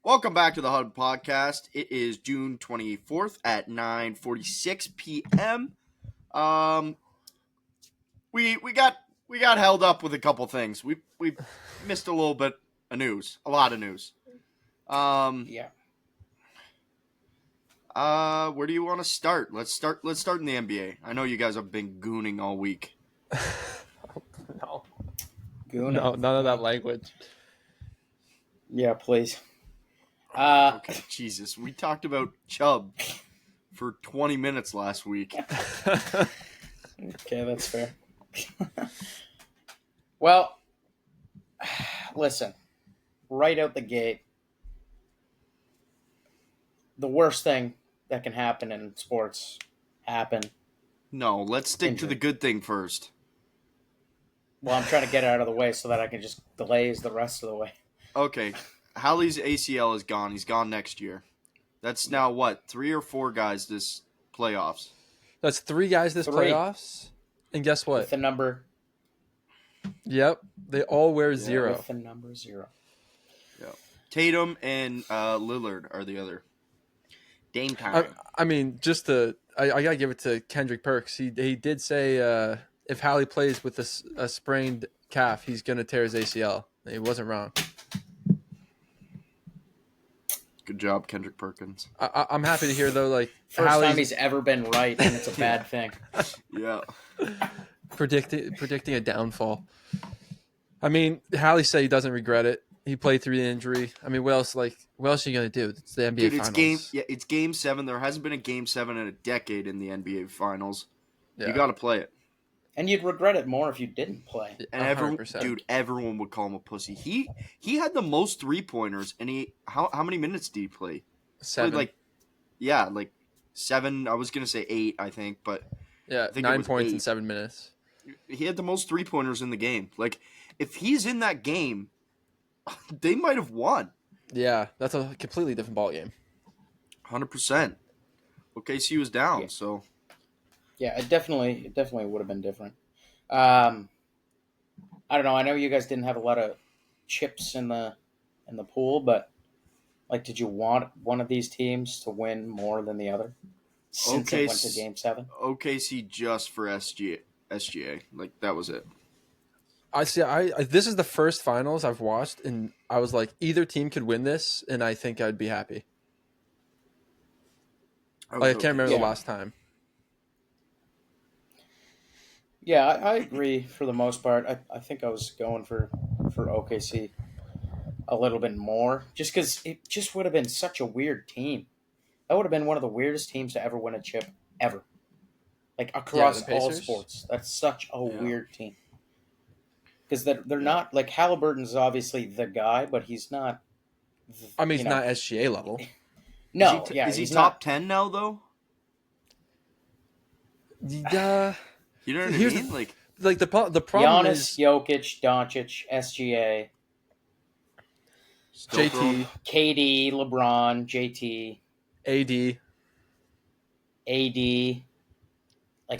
Welcome back to the Huddle podcast. It is June 24th at 9:46 p.m. We got held up with a couple things. We missed a little bit of news, a lot of news. Yeah. Where do you want to start? Let's start in the NBA. I know you guys have been gooning all week. No. Gooning. No, none of that language. Yeah, please. Okay, Jesus. We talked about Chubb for 20 minutes last week. Okay, that's fair. Well, listen, right out the gate, the worst thing that can happen in sports happened. No, let's stick Injury. to the good thing first. Well, I'm trying to get it out of the way so that I can just delays the rest of the way. Okay, Hallie's ACL is gone. He's gone next year. That's now what, 3 or 4 guys this playoffs? That's 3 guys this 3. playoffs. And guess what? With the number. Yep. They all wear 0. With the number 0. Yeah. Tatum and Lillard are the other. Dame time. I mean, I got to give it to Kendrick Perks. He did say if Hallie plays with a sprained calf, he's going to tear his ACL. He wasn't wrong. Good job, Kendrick Perkins. I'm happy to hear, though, like First Hallie's time he's ever been right, and it's a bad thing. Yeah. predicting a downfall. I mean, Hallie said he doesn't regret it. He played through the injury. I mean, what else are you going to do? It's the NBA Finals. It's game 7. There hasn't been a game 7 in a decade in the NBA Finals. Yeah. You got to play it. And you'd regret it more if you didn't play. And everyone would call him a pussy. He had the most 3-pointers, and how many minutes did he play? 7. Played like 7. I was gonna say 8, I think, but yeah, I think 9 points 8. in 7 minutes. He had the most 3-pointers in the game. Like, if he's in that game, they might have won. Yeah, that's a completely different ballgame. 100%. OKC was down, so. Yeah, it definitely would have been different. I don't know. I know you guys didn't have a lot of chips in the pool, but did you want one of these teams to win more than the other since it went to Game 7? OKC just for SGA. That was it. I see. This is the first finals I've watched, and I was like, either team could win this, and I think I'd be happy. I can't remember the last time. Yeah, I agree for the most part. I think I was going for OKC a little bit more, just because it just would have been such a weird team. That would have been one of the weirdest teams to ever win a chip, ever. Across all sports. That's such a weird team. Because they're not, Halliburton's obviously the guy, but he's not. I mean, he's not SGA level. No, is he top 10 now, though? Yeah. You know what I mean? The problem Giannis, is Jokic, Doncic, SGA, JT, KD, LeBron, JT, AD. Is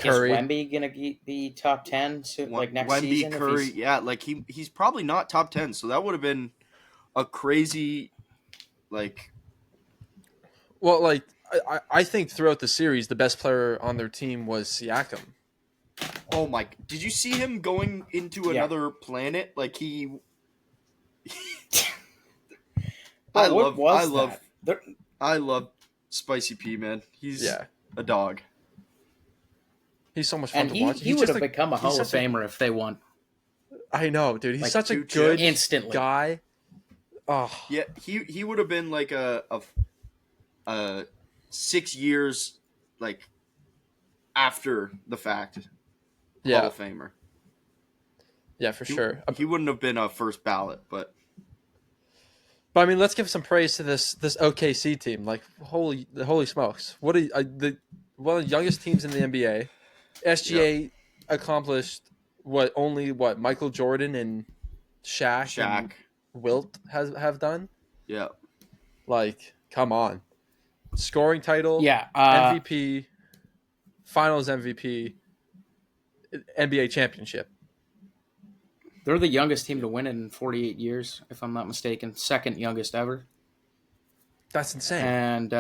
Curry. Wemby gonna be top 10 next Wemby, season? Curry, he's probably not top 10. So that would have been a crazy, Well, I think throughout the series, the best player on their team was Siakam. Oh my! Did you see him going into another planet? I love Spicy P, man. He's a dog. He's so much fun to watch. He would have become a Hall of Famer if they won. I know, dude. He's such a good guy. Oh yeah, he would have been like a 6 years after the fact. Hall of Famer. Yeah, for sure. He wouldn't have been a first ballot, but I mean, let's give some praise to this OKC team. Holy smokes! One of the youngest teams in the NBA. SGA accomplished what Michael Jordan and Shaq and Wilt have done. Yeah. Come on. Scoring title. Yeah. MVP. Finals MVP. NBA championship. They're the youngest team to win it in 48 years, if I'm not mistaken. Second youngest ever. That's insane. And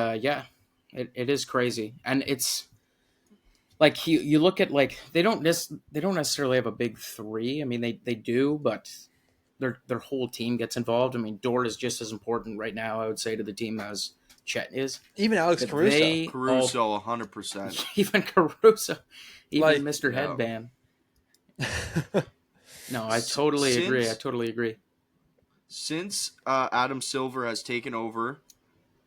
it is crazy. And it's like you look at like they don't necessarily have a big three. I mean they do, but their whole team gets involved. I mean Dort is just as important right now, I would say, to the team as Chet is. Even Alex But Caruso. they Caruso, 100%. even Caruso, even Like, Mr. yeah. Headband. No, I totally agree. Since Adam Silver has taken over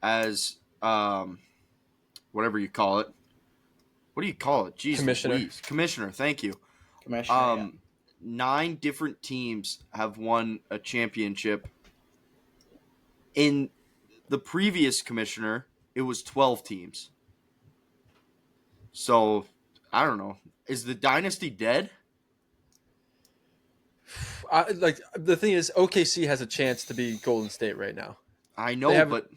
as whatever you call it. What do you call it? Jeez, Commissioner. Louise. Commissioner, thank you. Commissioner, 9 different teams have won a championship. In the previous commissioner, it was 12 teams. So, I don't know. Is the dynasty dead? Like the thing is, OKC has a chance to be Golden State right now. I know, but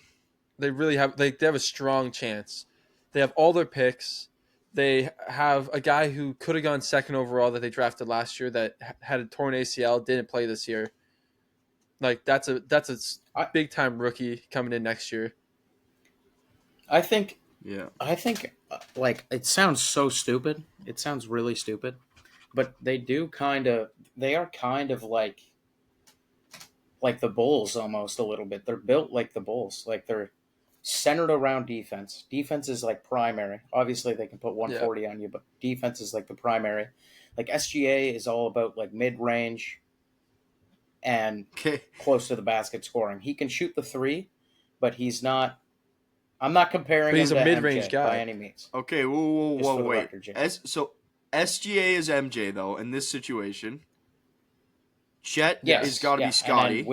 they really have. They have a strong chance. They have all their picks. They have a guy who could have gone second overall that they drafted last year that had a torn ACL, didn't play this year. Like that's a big time rookie coming in next year. I think yeah. Like it sounds so stupid. It sounds really stupid, but they are kind of like the Bulls almost a little bit. They're built like the Bulls. Like they're centered around defense. Defense is like primary. Obviously they can put 140 on you, but defense is like the primary. Like SGA is all about like mid-range and close to the basket scoring. He can shoot the three, but he's not. I'm not comparing he's him a to mid-range MJ guy by any means. Okay, whoa, wait. Record, So SGA is MJ though in this situation. Chet has got to be Scotty. And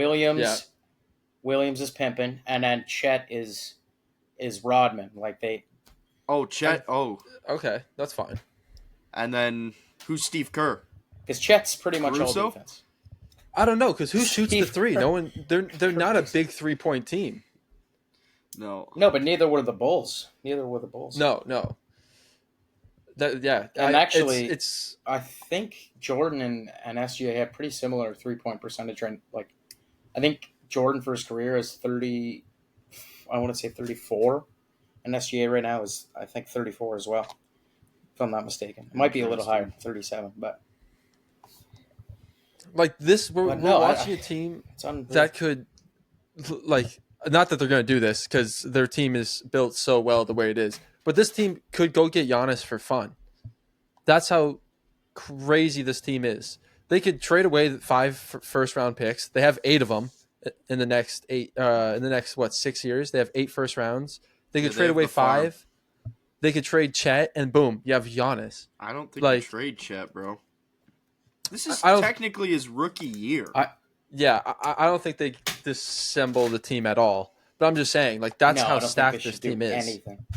Williams is pimping, and then Chet is Rodman. Like they. Oh, Chet. Okay, that's fine. And then who's Steve Kerr? Because Chet's pretty much Caruso? all defense. I don't know because who shoots the three? Kerr. No one. They're not a big 3-point team. No, but neither were the Bulls. No. And actually, it's I think Jordan and SGA have pretty similar 3-point percentage. Like, I think Jordan for his career is 30. I want to say 34, and SGA right now is I think 34 as well, if I'm not mistaken. It might be a little higher, 37, but. Like this, we're watching a team that could, like, not that they're going to do this because their team is built so well the way it is, but this team could go get Giannis for fun. That's how crazy this team is. They could trade away 5 first-round picks. They have 8 of them in the next 6 years. They have 8 first rounds. They could trade away 5. They could trade Chet, and boom, you have Giannis. I don't think you trade Chet, bro. This is technically his rookie year. I don't think they disassemble the team at all. But I'm just saying, like, that's how stacked this team is. Anything.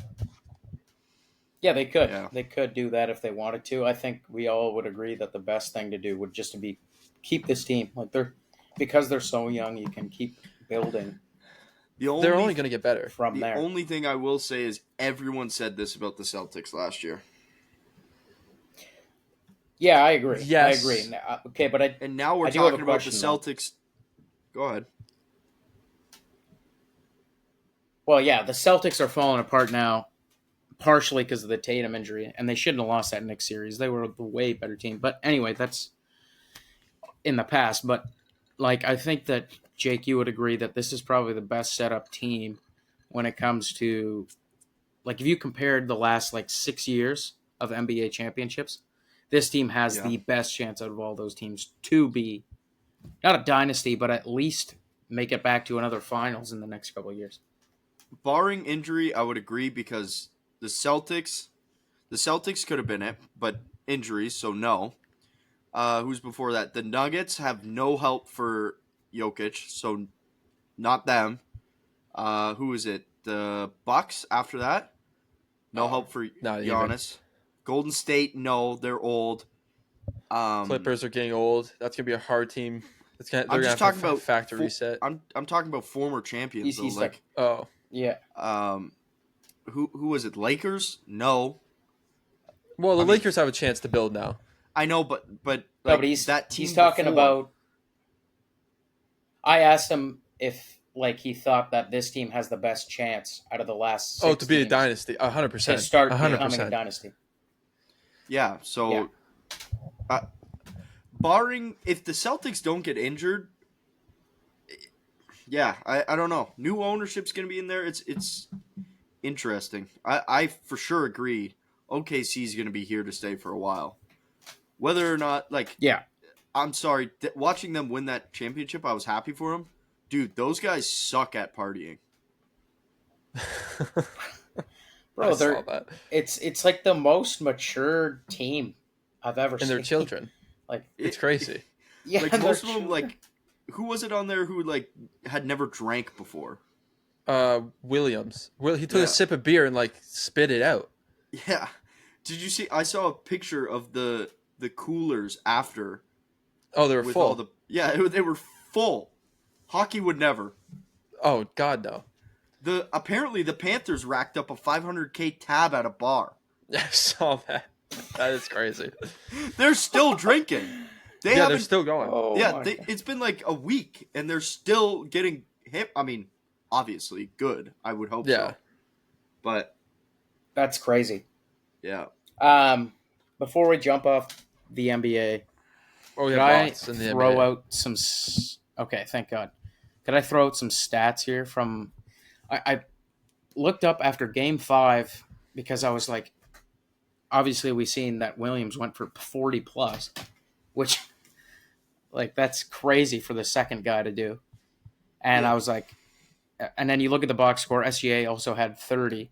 Yeah, they could. Yeah. They could do that if they wanted to. I think we all would agree that the best thing to do would just to be keep this team. Like because they're so young, you can keep building. They're only going to get better from there. The only thing I will say is everyone said this about the Celtics last year. Yeah, I agree. Yes. I agree. Okay, but and now we're talking about the Celtics. Go ahead. Well, yeah, the Celtics are falling apart now, partially because of the Tatum injury, and they shouldn't have lost that next series. They were the way better team. But anyway, that's in the past. But, like, I think that, Jake, you would agree that this is probably the best set-up team when it comes to, like, if you compared the last, 6 years of NBA championships, this team has the best chance out of all those teams to be, not a dynasty, but at least make it back to another finals in the next couple of years. Barring injury, I would agree because the Celtics could have been it, but injuries, so no. Who's before that? The Nuggets have no help for Jokic, so not them. Who is it? The Bucks after that? No help for Giannis. Golden State, no, they're old. Clippers are getting old. That's gonna be a hard team. They're I'm just talking about factor reset. I'm talking about former champions. Yeah. Who was it? Lakers? No. Well, the Lakers have a chance to build now. I know, but he's talking about. I asked him if like he thought that this team has the best chance out of the last Oh, 6 to be a teams dynasty, to 100%, start becoming a 100%. dynasty. Yeah. Yeah. So, uh, barring if the Celtics don't get injured, yeah, I don't know. New ownership's gonna be in there. It's interesting. I for sure agree. OKC is gonna be here to stay for a while. Whether or not, like, Yeah. I'm sorry, watching them win that championship, I was happy for them. Dude, those guys suck at partying. I Bro, saw that. it's like the most mature team I've ever And seen. their children. Like, It's crazy. yeah, Like and most their of them, children. like, who was it on there who like had never drank before? Williams. He took Yeah. a sip of beer and like spit it out. Yeah. Did you see? I saw a picture of the coolers after Oh, they were with full. all the they were full. Hockey would never. Oh God, no. Apparently the Panthers racked up a $500K tab at a bar. I saw that. That is crazy. They're still drinking. They They're haven't. still going. Oh, Yeah, my God. it's been like a week, and they're still getting hip. I mean, obviously good. I would hope Yeah. so. But That's crazy. yeah, Before we jump off the NBA, Oh, we could have I lots in the throw NBA. out some? Okay, thank God. Could I throw out some stats here from? I looked up after Game 5 because I was like, obviously we seen that Williams went for 40 plus, which, like, that's crazy for the second guy to do. And Yeah. I was like, and then you look at the box score. SGA also had 30.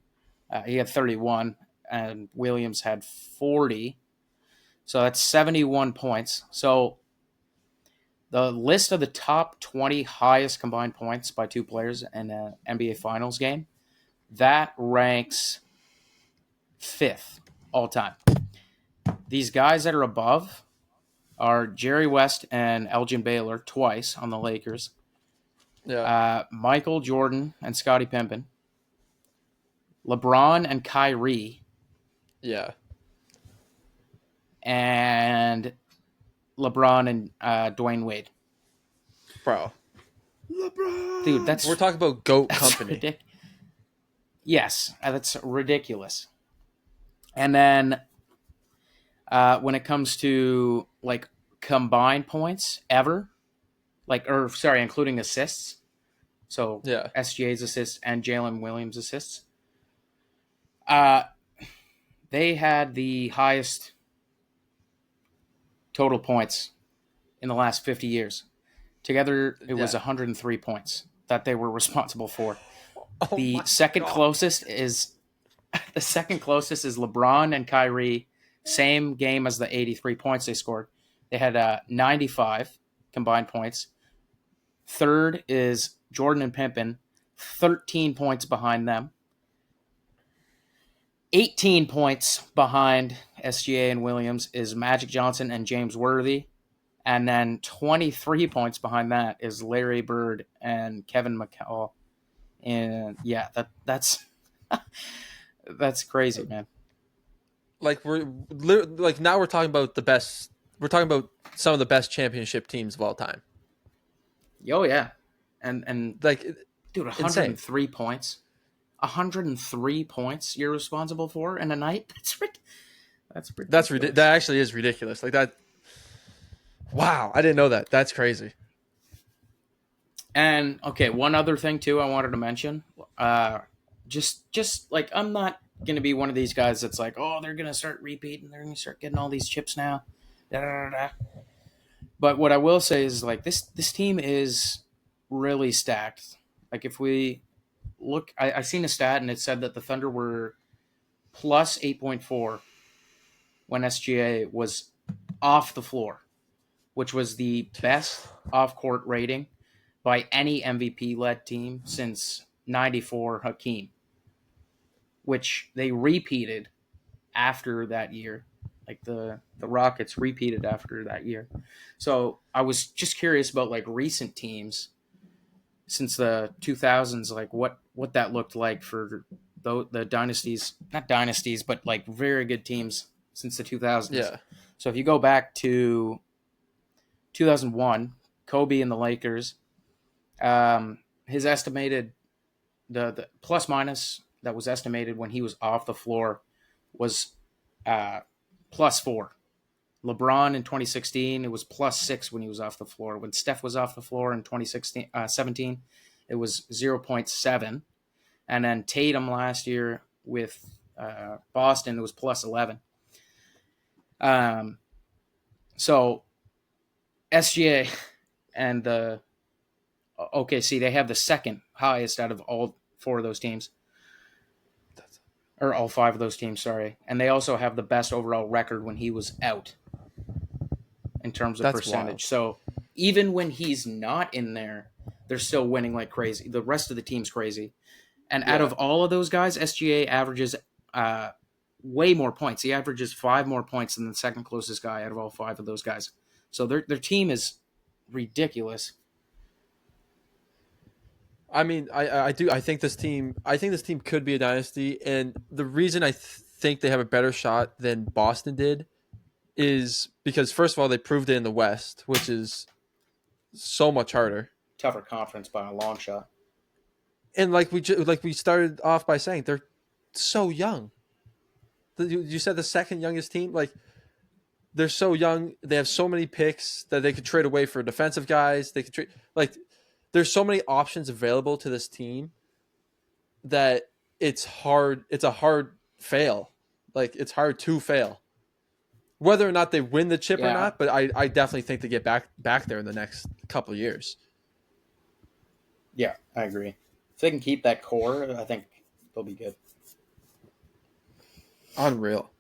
He had 31, and Williams had 40. So that's 71 points. So the list of the top 20 highest combined points by two players in an NBA Finals game, that ranks 5th all time. These guys that are above are Jerry West and Elgin Baylor twice on the Lakers, Yeah. Michael Jordan and Scottie Pippen, LeBron and Kyrie, Yeah. and LeBron and Dwayne Wade. Bro. LeBron. Dude, that's We're talking about GOAT company. Yes, that's ridiculous. And then when it comes to like combined points ever, including assists, so Yeah. SGA's assists and Jalen Williams' assists, they had the highest total points in the last 50 years. Together, it was 103 points that they were responsible for. Oh The my second God. closest is LeBron and Kyrie. Same game as the 83 points they scored. They had 95 combined points. Third is Jordan and Pippen, 13 points behind them. 18 points behind SGA and Williams is Magic Johnson and James Worthy. And then 23 points behind that is Larry Bird and Kevin McHale. And yeah, that's that's crazy, man. Like now we're talking about the best. We're talking about some of the best championship teams of all time. Oh yeah, and Like, dude, 103 points, 103 points you're responsible for in a night. That's ridiculous. That actually is ridiculous. Like that. Wow, I didn't know that. That's crazy. And okay, one other thing too I wanted to mention. Just like, I'm not gonna be one of these guys that's like, oh, they're gonna start repeating, they're gonna start getting all these chips now. Da, da, da, da. But what I will say is, like, this team is really stacked. Like, if we look, I seen a stat and it said that the Thunder were plus 8.4 when SGA was off the floor, which was the best off-court rating by any MVP-led team since 94 Hakeem, which they repeated after that year. Like, the Rockets repeated after that year. So I was just curious about, like, recent teams since the 2000s, like what that looked like for the dynasties, not dynasties, but like very good teams since the 2000s. Yeah. So if you go back to 2001, Kobe and the Lakers, his estimated the plus minus that was estimated when he was off the floor was +4. LeBron in 2016, it was +6 when he was off the floor. When Steph was off the floor in 2017, it was 0.7. And then Tatum last year with Boston, it was +11. So SGA and the OKC, they have the second highest out of all 4 of those teams. Or all 5 of those teams, sorry. And they also have the best overall record when he was out in terms of That's percentage. wild. So even when he's not in there, they're still winning like crazy. The rest of the team's crazy. And out of all of those guys, SGA averages way more points. He averages 5 more points than the second closest guy out of all 5 of those guys. So their team is ridiculous. I mean, I do. I think this team could be a dynasty, and the reason I think they have a better shot than Boston did is because, first of all, they proved it in the West, which is so much harder. Tougher conference by a long shot. And like we started off by saying, they're so young. You said the second youngest team. Like, they're so young. They have so many picks that they could trade away for defensive guys. They could trade like. There's so many options available to this team that it's hard. It's a hard fail. Like, it's hard to fail. Whether or not they win the chip or not, but I definitely think they get back there in the next couple of years. Yeah, I agree. If they can keep that core, I think they'll be good. Unreal.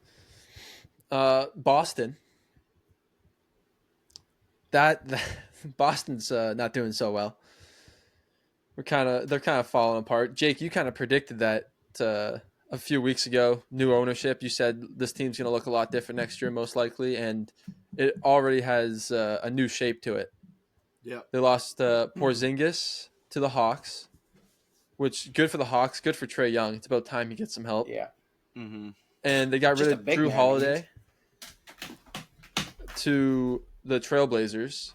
Boston. That Boston's not doing so well. They're kind of falling apart. Jake, you kind of predicted that a few weeks ago. New ownership. You said this team's going to look a lot different next year, most likely, and it already has a new shape to it. Yeah, they lost Porzingis to the Hawks, which good for the Hawks, good for Trae Young. It's about time he gets some help. Yeah. Mm-hmm. And they got rid of Drew Holiday to the Trailblazers,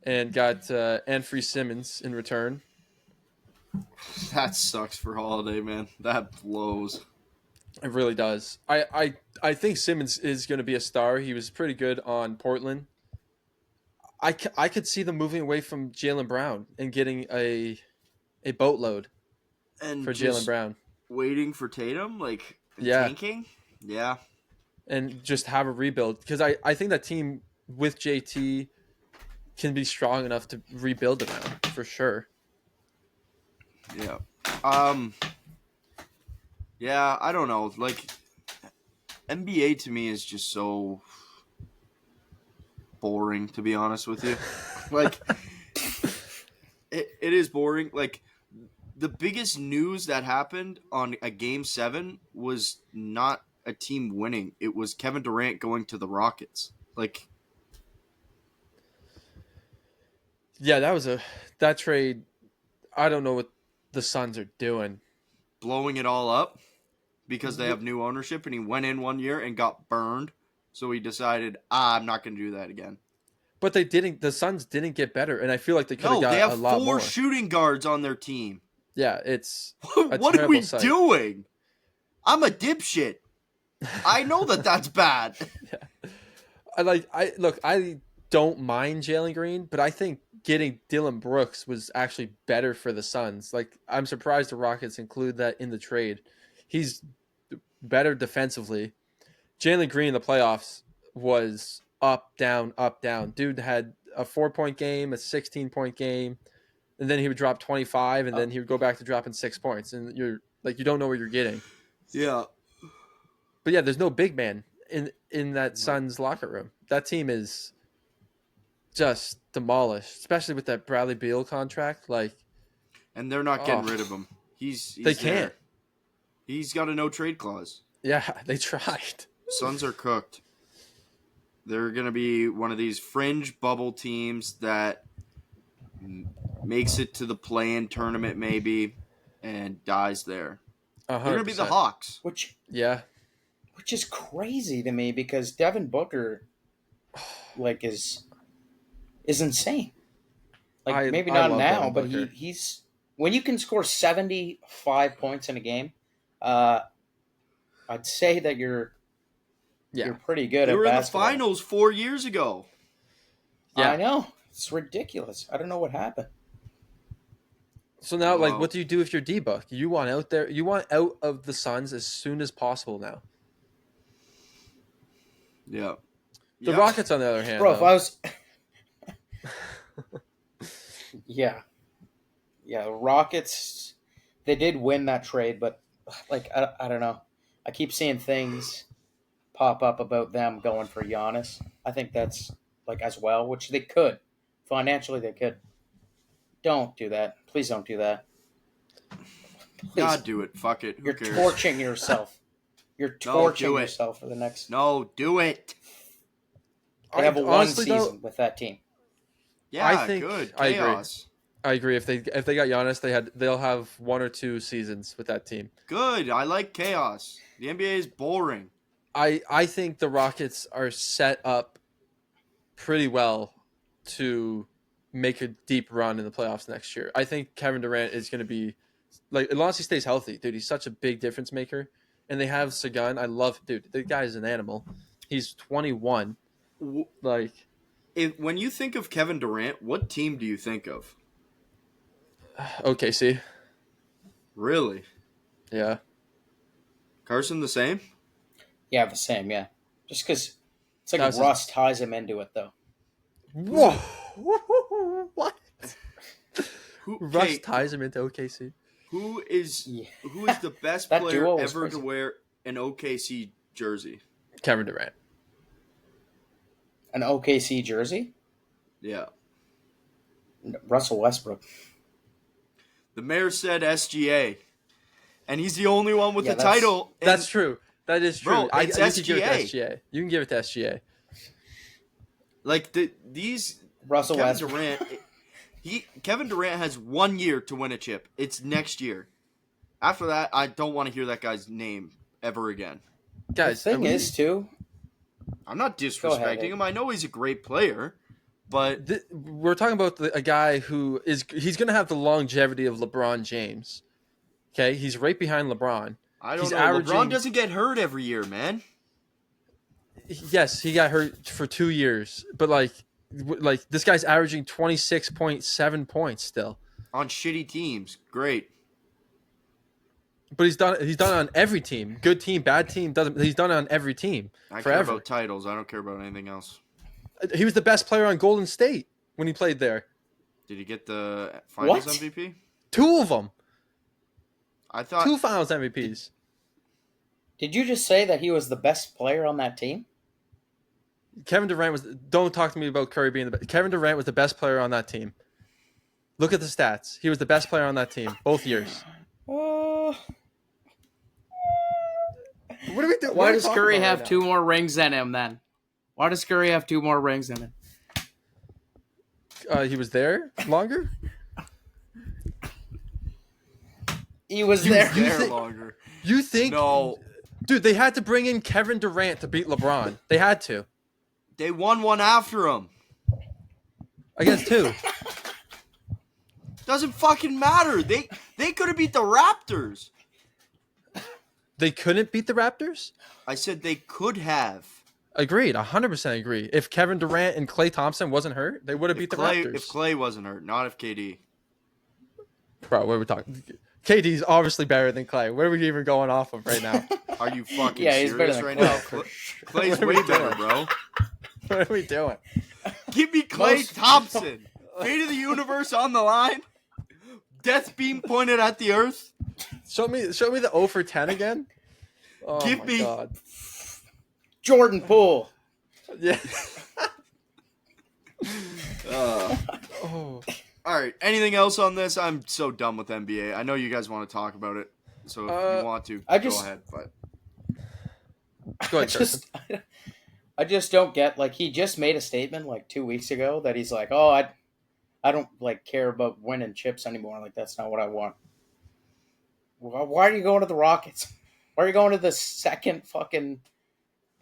and got Anfernee Simmons in return. That sucks for Holiday, man. That blows. It really does. I think Simmons is going to be a star. He was pretty good on Portland. I could see them moving away from Jaylen Brown and getting a boatload and for Jaylen Brown. Waiting for Tatum, tanking? Yeah. And just have a rebuild. Because I think that team with JT can be strong enough to rebuild around, for sure. Yeah. Yeah, I don't know. Like, NBA to me is just so boring, to be honest with you. Like, it is boring. Like, the biggest news that happened on a Game 7 was not a team winning. It was Kevin Durant going to the Rockets. Like, yeah, that trade. I don't know what the Suns are doing. Blowing it all up because they have new ownership, and he went in one year and got burned. So he decided, I'm not going to do that again. But they didn't. The Suns didn't get better, and I feel like they could have got they have a lot 4 more. shooting guards on their team. Yeah, it's what are we doing? I'm a dipshit. I know that's bad. Yeah. I don't mind Jalen Green, but I think getting Dylan Brooks was actually better for the Suns. Like, I'm surprised the Rockets include that in the trade. He's better defensively. Jalen Green in the playoffs was up, down, up, down. Dude had a 4-point game, a 16-point game, and then he would drop 25, and then he would go back to dropping 6 points. And you don't know what you're getting. Yeah. But yeah, there's no big man in that Suns locker room. That team is just demolished, especially with that Bradley Beal contract. And they're not getting rid of him. He's they can't. There. He's got a no trade clause. Yeah, they tried. Suns are cooked. They're going to be one of these fringe bubble teams that makes it to the play-in tournament maybe and dies there. 100%. They're going to be the Hawks. Which is crazy to me because Devin Booker is insane. Like, maybe not now, but he's when you can score 75 points in a game, uh, I'd say that you're Yeah. pretty good They at were in the basketball. finals 4 years ago. Yeah. I know. It's ridiculous. I don't know what happened. So now, like, Wow. what do you do if you're D-Buck? You want out there. You want out of the Suns as soon as possible now. Yeah. The Yep. Rockets, on the other hand, Bro, if though, I was... Yeah. Yeah, the Rockets, they did win that trade, but, like, I don't know. I keep seeing things pop up about them going for Giannis. I think that's, like, as well, which they could. Financially, they could. Don't do that. Please don't do that. Please. God, do it. Fuck it. Who You're cares? torching yourself. You're No, torching do it. yourself for the next... No, do it. They have a one honestly, season though, with that team. Yeah, I think good. I agree. Chaos. I agree. If they got Giannis, they'll have 1 or 2 seasons with that team. Good. I like chaos. The NBA is boring. I think the Rockets are set up pretty well to make a deep run in the playoffs next year. I think Kevin Durant is going to be, like, as long as he stays healthy, dude, he's such a big difference maker. And they have Sagan. I love, dude, the guy is an animal. He's 21. Like, When you think of Kevin Durant, what team do you think of? OKC. Really? Yeah. Carson the same? Yeah, the same, yeah. Just because it's like That was Russ ties him into it, though. Whoa. What? Russ Okay, ties him into OKC. who is Yeah. the best That player duo was ever crazy. to wear an OKC jersey? Kevin Durant. An OKC jersey? Yeah. Russell Westbrook. The mayor said SGA. And he's the only one with Yeah, the that's- title. And That's true. That is true. Bro, it's you can give it to SGA. SGA. You can give it to SGA. like these Russell Kevin Westbrook. Durant, Kevin Durant has 1 year to win a chip. It's next year. After that, I don't want to hear that guy's name ever again. Guys, The thing is, too, I'm not Go disrespecting ahead, him. I know he's a great player, but we're talking about a guy who he's going to have the longevity of LeBron James. Okay, he's right behind LeBron. I don't He's know. averaging- LeBron doesn't get hurt every year, man. Yes, he got hurt for 2 years, but like this guy's averaging 26.7 points still. On shitty teams, great. But he's done on every team. Good team, bad team, doesn't. He's done it on every team I care forever. about titles. I don't care about anything else. He was the best player on Golden State when he played there. Did he get the Finals What? MVP? 2 of them. I thought 2 Finals MVPs. did you just say that he was the best player on that team? Kevin Durant was. Don't talk to me about Curry being the best. Kevin Durant was the best player on that team. Look at the stats. He was the best player on that team both years. Uh, What are we doing? why does Curry have 2 more rings than him, then? Why does Curry have 2 more rings than him? He was there longer. He was he there. was there think- longer. You think? No, Dude, they had to bring in Kevin Durant to beat LeBron. They had to. they won one after him. Against who? Doesn't fucking matter. They could have beat the Raptors. They couldn't beat the Raptors? I said they could have. Agreed. 100% agree. If Kevin Durant and Klay Thompson wasn't hurt, they would have beat the Raptors. If Clay wasn't hurt, not if KD. Bro, what are we talking? KD's obviously better than Klay. What are we even going off of right now? Are you fucking Yeah, he's better serious than right Clay, now? for Clay's What are way we better, doing? bro. What are we doing? Give me Clay Most- Thompson. Fate of the universe on the line. Death beam pointed at the earth. Show me the 0 for 10 again. Oh Give my me- God. Jordan Poole. Yeah. Uh, Oh. all right. Anything else on this? I'm so done with NBA. I know you guys want to talk about it. So if you want to, go ahead. But Go I ahead, Carson. I just don't get, like, he just made a statement like 2 weeks ago that he's like, oh, I don't like care about winning chips anymore. Like, that's not what I want. Why are you going to the Rockets? Why are you going to the second fucking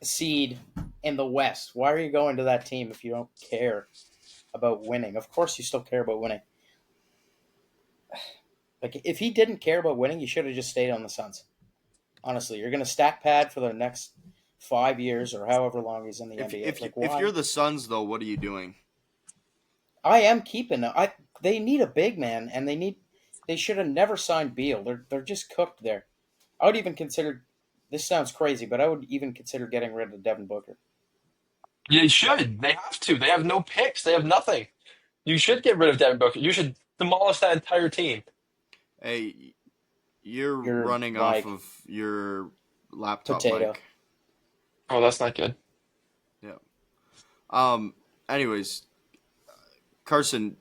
seed in the West? Why are you going to that team if you don't care about winning? Of course you still care about winning. Like, if he didn't care about winning, he should have just stayed on the Suns. Honestly, you're going to stack pad for the next 5 years or however long he's in the NBA. If you're the Suns, though, what are you doing? I am keeping them. They need a big man, and they should have never signed Beal. They're just cooked there. I would even consider. This sounds crazy, but I would even consider getting rid of Devin Booker. You should. They have to. They have no picks. They have nothing. You should get rid of Devin Booker. You should demolish that entire team. Hey, you're Your running mic. off of your laptop Potato. mic. Oh, that's not good. Yeah. Anyways, Carson,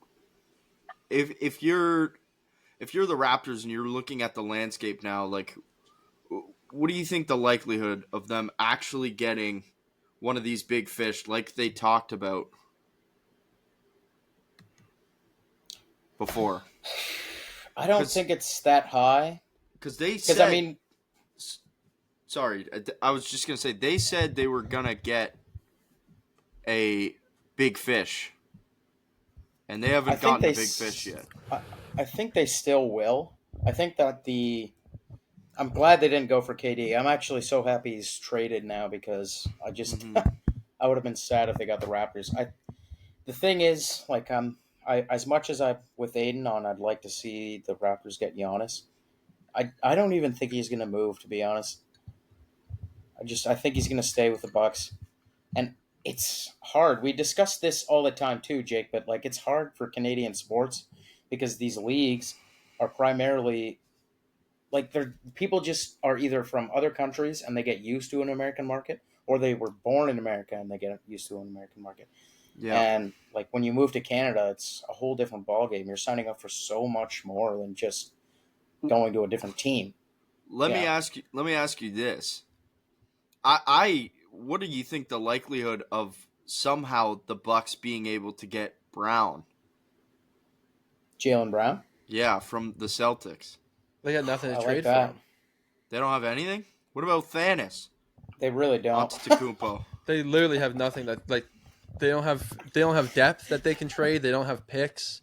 if you're the Raptors and you're looking at the landscape now, like, what do you think the likelihood of them actually getting one of these big fish, like they talked about before? I don't think it's that high. Because they Because, said, I mean, sorry, I was just gonna say they said they were gonna get a big fish, and they haven't gotten a big fish yet. I think they still will. I think that I'm glad they didn't go for KD. I'm actually so happy he's traded now because I just I would have been sad if they got the Raptors. The thing is, like, I as much as I with Aiden on, I'd like to see the Raptors get Giannis. I don't even think he's going to move, to be honest. I think he's going to stay with the Bucks, and it's hard. We discuss this all the time too, Jake. But like, it's hard for Canadian sports because these leagues are primarily like people just are either from other countries and they get used to an American market, or they were born in America and they get used to an American market. Yeah. And like when you move to Canada, it's a whole different ballgame. You're signing up for so much more than just going to a different team. Let me ask you this. What do you think the likelihood of somehow the Bucks being able to get Brown? Jaylen Brown? Yeah, from the Celtics. They got nothing to I trade like that. for. They don't have anything? What about Thanos? They really don't. Antetokounmpo. They literally have nothing that they don't have depth that they can trade. They don't have picks.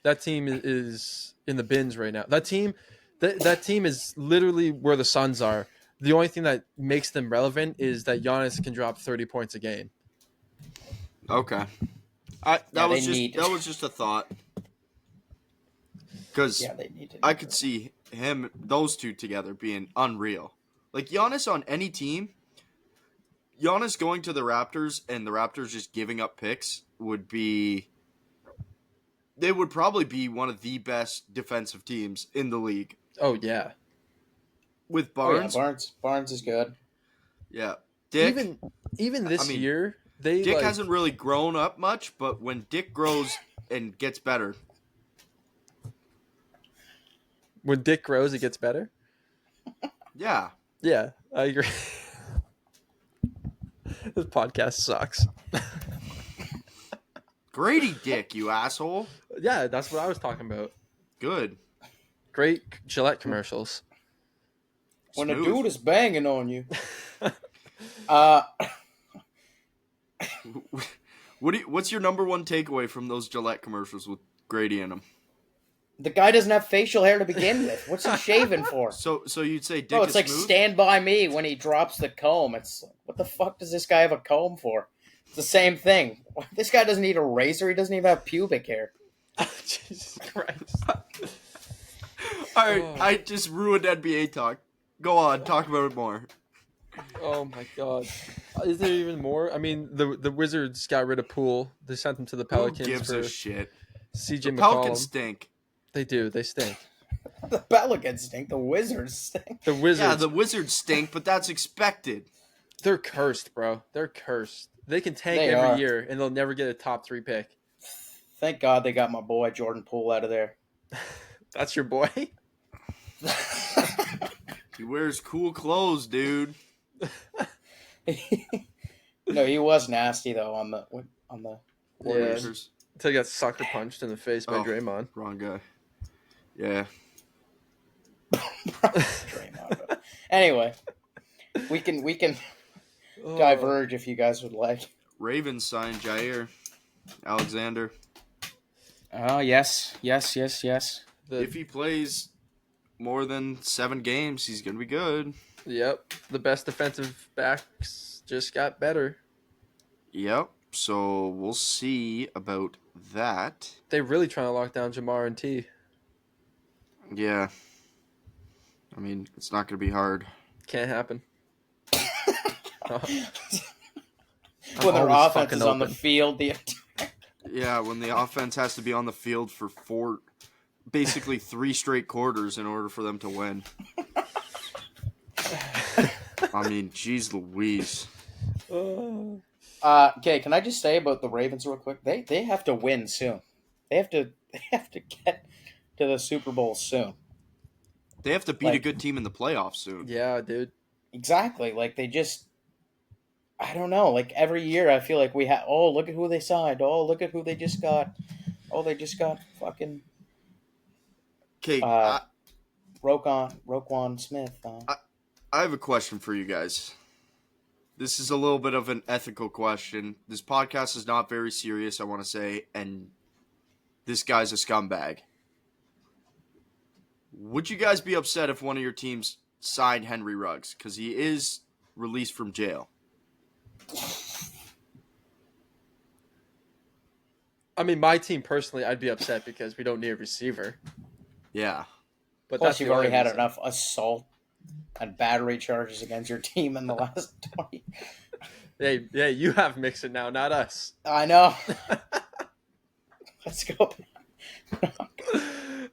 That team is in the bins right now. That team is literally where the Suns are. The only thing that makes them relevant is that Giannis can drop 30 points a game. Okay. That was just a thought. Because I could see those two together being unreal. Like Giannis on any team, Giannis going to the Raptors and the Raptors just giving up picks they would probably be one of the best defensive teams in the league. Oh yeah. With Barnes. Barnes is good. Yeah. Dick. Even this year, Dick hasn't really grown up much, but when Dick grows and gets better. When Dick grows, it gets better? Yeah. Yeah, I agree. This podcast sucks. Grady Dick, you asshole. Yeah, that's what I was talking about. Good. Great Gillette commercials. When a dude is banging on you. What's your number one takeaway from those Gillette commercials with Grady in them? The guy doesn't have facial hair to begin with. What's he shaving for? So you'd say Dick it's is like smooth? Stand By Me when he drops the comb. It's like, what the fuck does this guy have a comb for? It's the same thing. This guy doesn't need a razor. He doesn't even have pubic hair. Jesus Christ. All right, I just ruined NBA talk. Go on, talk about it more. Oh my God. Is there even more? I mean, the Wizards got rid of Poole. They sent him to the Pelicans. Who gives for a shit? CJ The McCollum. Pelicans stink. They do. They stink. The Pelicans stink. The Wizards stink. The Wizards. Yeah, the Wizards stink, but that's expected. They're cursed, bro. They're cursed. They can tank They every are. year, and they'll never get a top 3 pick. Thank God they got my boy Jordan Poole out of there. That's your boy? He wears cool clothes, dude. No, he was nasty though on the Warriors. Warriors. Until he got sucker punched in the face by Oh. Draymond. Wrong guy. Yeah. Draymond. Anyway, we can Oh. diverge if you guys would like. Ravens signed Jair Alexander. Oh yes. If he plays more than 7 games, he's gonna be good. Yep. The best defensive backs just got better. Yep. So we'll see about that. They're really trying to lock down Jamar and T. Yeah. I mean, it's not gonna be hard. Can't happen. When their offense is on the field, Yeah, when the offense has to be on the field for basically 3 straight quarters in order for them to win. I mean, geez Louise. Okay, can I just say about the Ravens real quick? They have to win soon. They have to get to the Super Bowl soon. They have to beat a good team in the playoffs soon. Yeah, dude. Exactly. Like they just, I don't know. Like every year, I feel like we have. Oh, look at who they signed. Oh, look at who they just got. Oh, they just got fucking. Okay, Roquan Smith. I have a question for you guys. This is a little bit of an ethical question. This podcast is not very serious, I want to say, and this guy's a scumbag. Would you guys be upset if one of your teams signed Henry Ruggs? Because he is released from jail. I mean, my team personally, I'd be upset because we don't need a receiver. Yeah. But Plus, that's you've already had enough assault and battery charges against your team in the last 20. Hey, you have Mixon now, not us. I know. Let's go.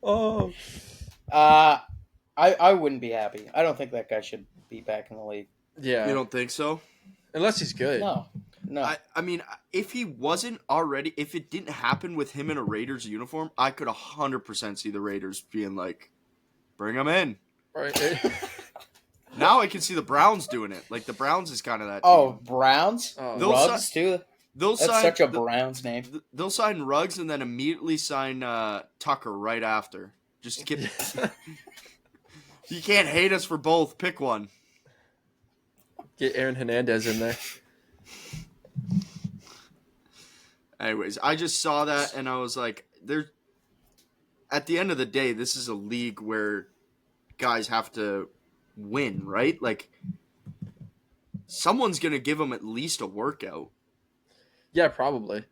Oh. I wouldn't be happy. I don't think that guy should be back in the league. Yeah. You don't think so? Unless he's good. No. I mean, if he wasn't already, if it didn't happen with him in a Raiders uniform, I could 100% see the Raiders being like, bring him in. Right. Now I can see the Browns doing it. Like, the Browns is kind of that team. Oh, Browns? Oh. Ruggs, too? That's such a Browns name. They'll sign Ruggs and then immediately sign Tucker right after. Just to get... You can't hate us for both. Pick one. Get Aaron Hernandez in there. Anyways, I just saw that and I was like, at the end of the day, this is a league where guys have to win, right? Like, someone's going to give them at least a workout. Yeah, probably.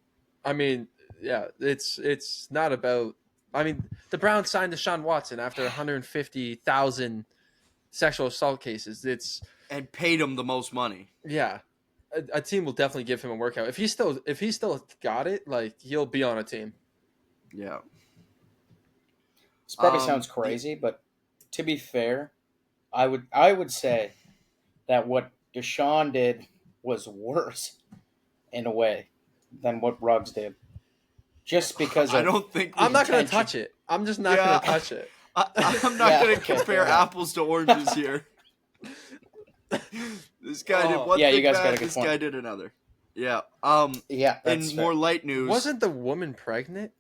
I mean, yeah, it's not about... I mean, the Browns signed Deshaun Watson after 150,000 sexual assault cases. And paid him the most money. Yeah. A team will definitely give him a workout. If he still got it, like, he'll be on a team. Yeah. This probably sounds crazy, but to be fair, I would say that what Deshaun did was worse in a way than what Ruggs did. Just because I don't think I'm not going to touch it. I'm just not going to touch it. I'm not going to compare apples to oranges here. This guy did one thing you guys bad, got a good this point. guy did another. Yeah. Yeah. In That's more fair. light news. Wasn't the woman pregnant?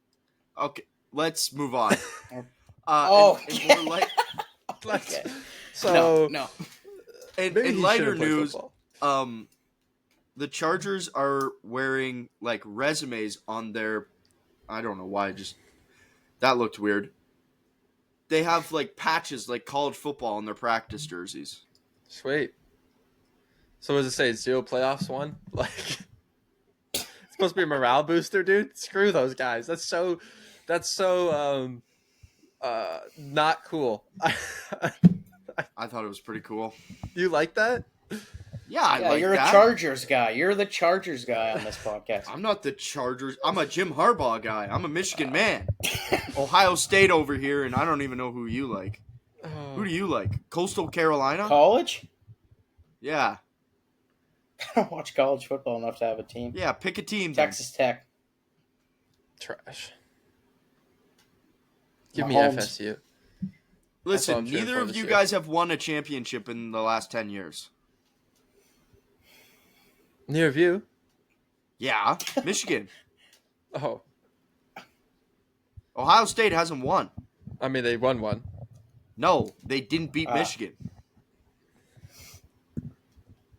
Okay, let's move on. In more light. Okay. So No. In lighter news, the Chargers are wearing like resumes on their. I don't know why. Just that looked weird. They have like patches like college football on their practice jerseys. Sweet. So what does it say? 0 playoffs won? Like, it's supposed to be a morale booster, dude. Screw those guys. That's so not cool. I thought it was pretty cool. You like that? Yeah, I like you're that. a Chargers guy. You're the Chargers guy on this podcast. I'm not the Chargers. I'm a Jim Harbaugh guy. I'm a Michigan man. Ohio State over here, and I don't even know who you like. Who do you like? Coastal Carolina? College? Yeah. I don't watch college football enough to have a team. Yeah, pick a team. Then. Texas Tech. Trash. Give me Mahomes. FSU. Listen, I'm cheering neither for of this you year. guys have won a championship in the last 10 years. Near view. Yeah, Michigan. Oh, Ohio State hasn't won. I mean they won one. No, they didn't beat Michigan.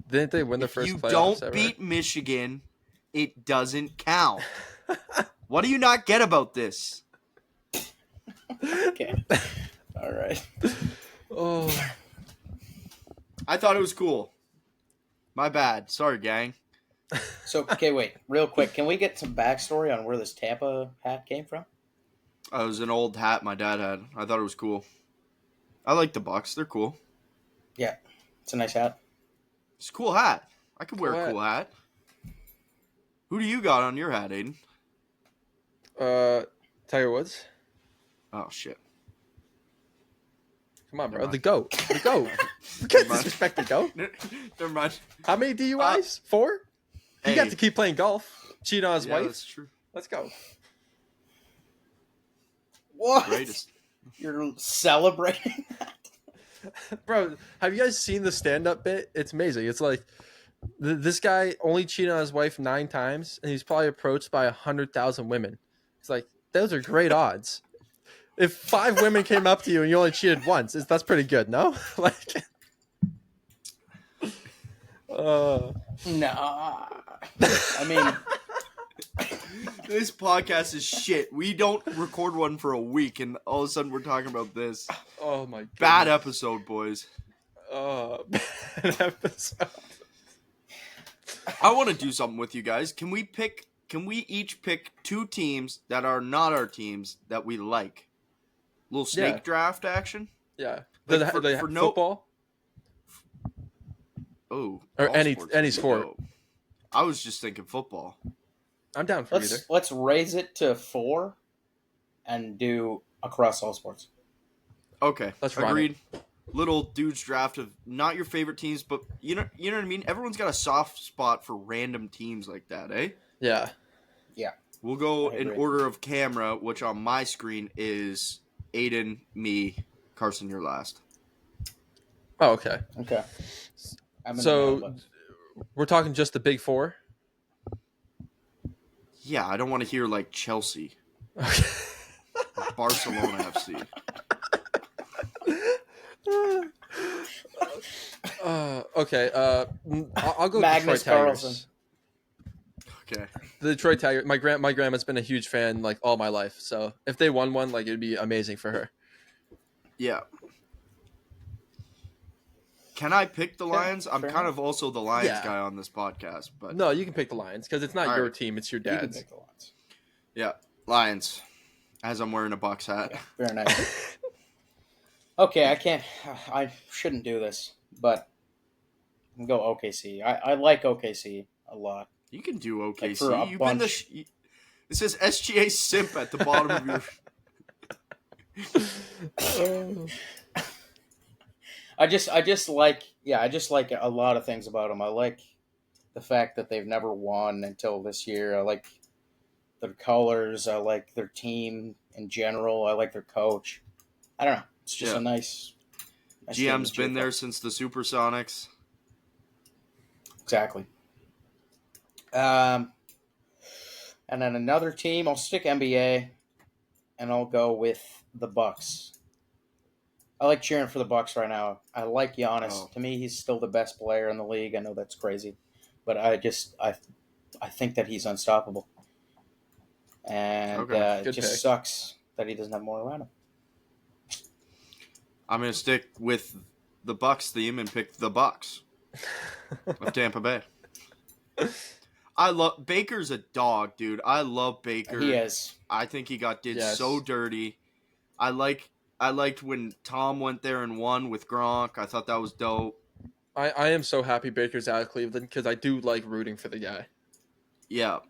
Didn't they win the If first you playoffs don't ever? beat Michigan, it doesn't count. What do you not get about this? Okay. All right. Oh, I thought it was cool. My bad. Sorry, gang. So, okay, wait, real quick. Can we get some backstory on where this Tampa hat came from? It was an old hat my dad had. I thought it was cool. I like the Bucks. They're cool. Yeah, it's a nice hat. It's a cool hat. I could wear Cool a cool hat. Who do you got on your hat, Aiden? Tiger Woods. Oh, shit. Come on, bro. Never The mind. GOAT. The GOAT. You can't mind. disrespect the GOAT. Never mind. How many DUIs? 4? He Hey. got to keep playing golf. Cheat on his Yeah, wife. that's true. Let's go. What? Greatest. You're celebrating that? Bro, have you guys seen the stand-up bit? It's amazing. It's like this guy only cheated on his wife 9 times, and he's probably approached by 100,000 women. It's like, those are great odds. If 5 women came up to you and you only cheated once, that's pretty good, no? Like, Nah. I mean, This podcast is shit. We don't record one for a week, and all of a sudden we're talking about this. oh my god. Bad episode, boys. Bad episode. I want to do something with you guys. Can we each pick 2 teams that are not our teams that we like? Little snake Yeah. draft action? Yeah. Like For for no- football? Oh. Or all any sports would be sport. dope. I was just thinking football. I'm down for either. let's raise it to 4 and do across all sports. Okay. Let's run agreed. Little dudes draft of not your favorite teams, but you know what I mean? Everyone's got a soft spot for random teams like that, eh? Yeah. We'll go I in agree. order of camera, which on my screen is Aiden, me, Carson, you're last. Oh, okay. Okay. I'm in the So middle, but- we're talking just the big 4? Yeah, I don't want to hear like Chelsea, Okay. Barcelona FC. Okay. I'll go Magnus Detroit Carlsen. Tigers. Okay. The Detroit Tigers. My grandma's been a huge fan like all my life. So if they won one, like it'd be amazing for her. Yeah. Can I pick the Okay, Lions? I'm fair kind enough. of also the Lions Yeah. guy on this podcast, but No, you can pick the Lions because it's not All your right. team; it's your You can dad's. pick the ones. yeah, Lions. As I'm wearing a Bucks hat. Very nice. Okay, I shouldn't do this, but I'm gonna go OKC. I like OKC a lot. You can do OKC. for a You've been the. bunch. It says SGA simp at the bottom of your. I just like a lot of things about them. I like the fact that they've never won until this year. I like their colors. I like their team in general. I like their coach. I don't know. It's just Yeah. a nice GM's team to been cheer there for. since the Supersonics. Exactly. And then another team, I'll stick NBA, and I'll go with the Bucks. I like cheering for the Bucks right now. I like Giannis. Oh. To me, he's still the best player in the league. I know that's crazy, but I think that he's unstoppable. And Okay, it good just pick. sucks that he doesn't have more around him. I'm gonna stick with the Bucks theme and pick the Bucks of Tampa Bay. I love Baker's a dog, dude. I love Baker. He is. I think he did Yes. so dirty. I liked when Tom went there and won with Gronk. I thought that was dope. I am so happy Baker's out of Cleveland because I do like rooting for the guy. Yeah.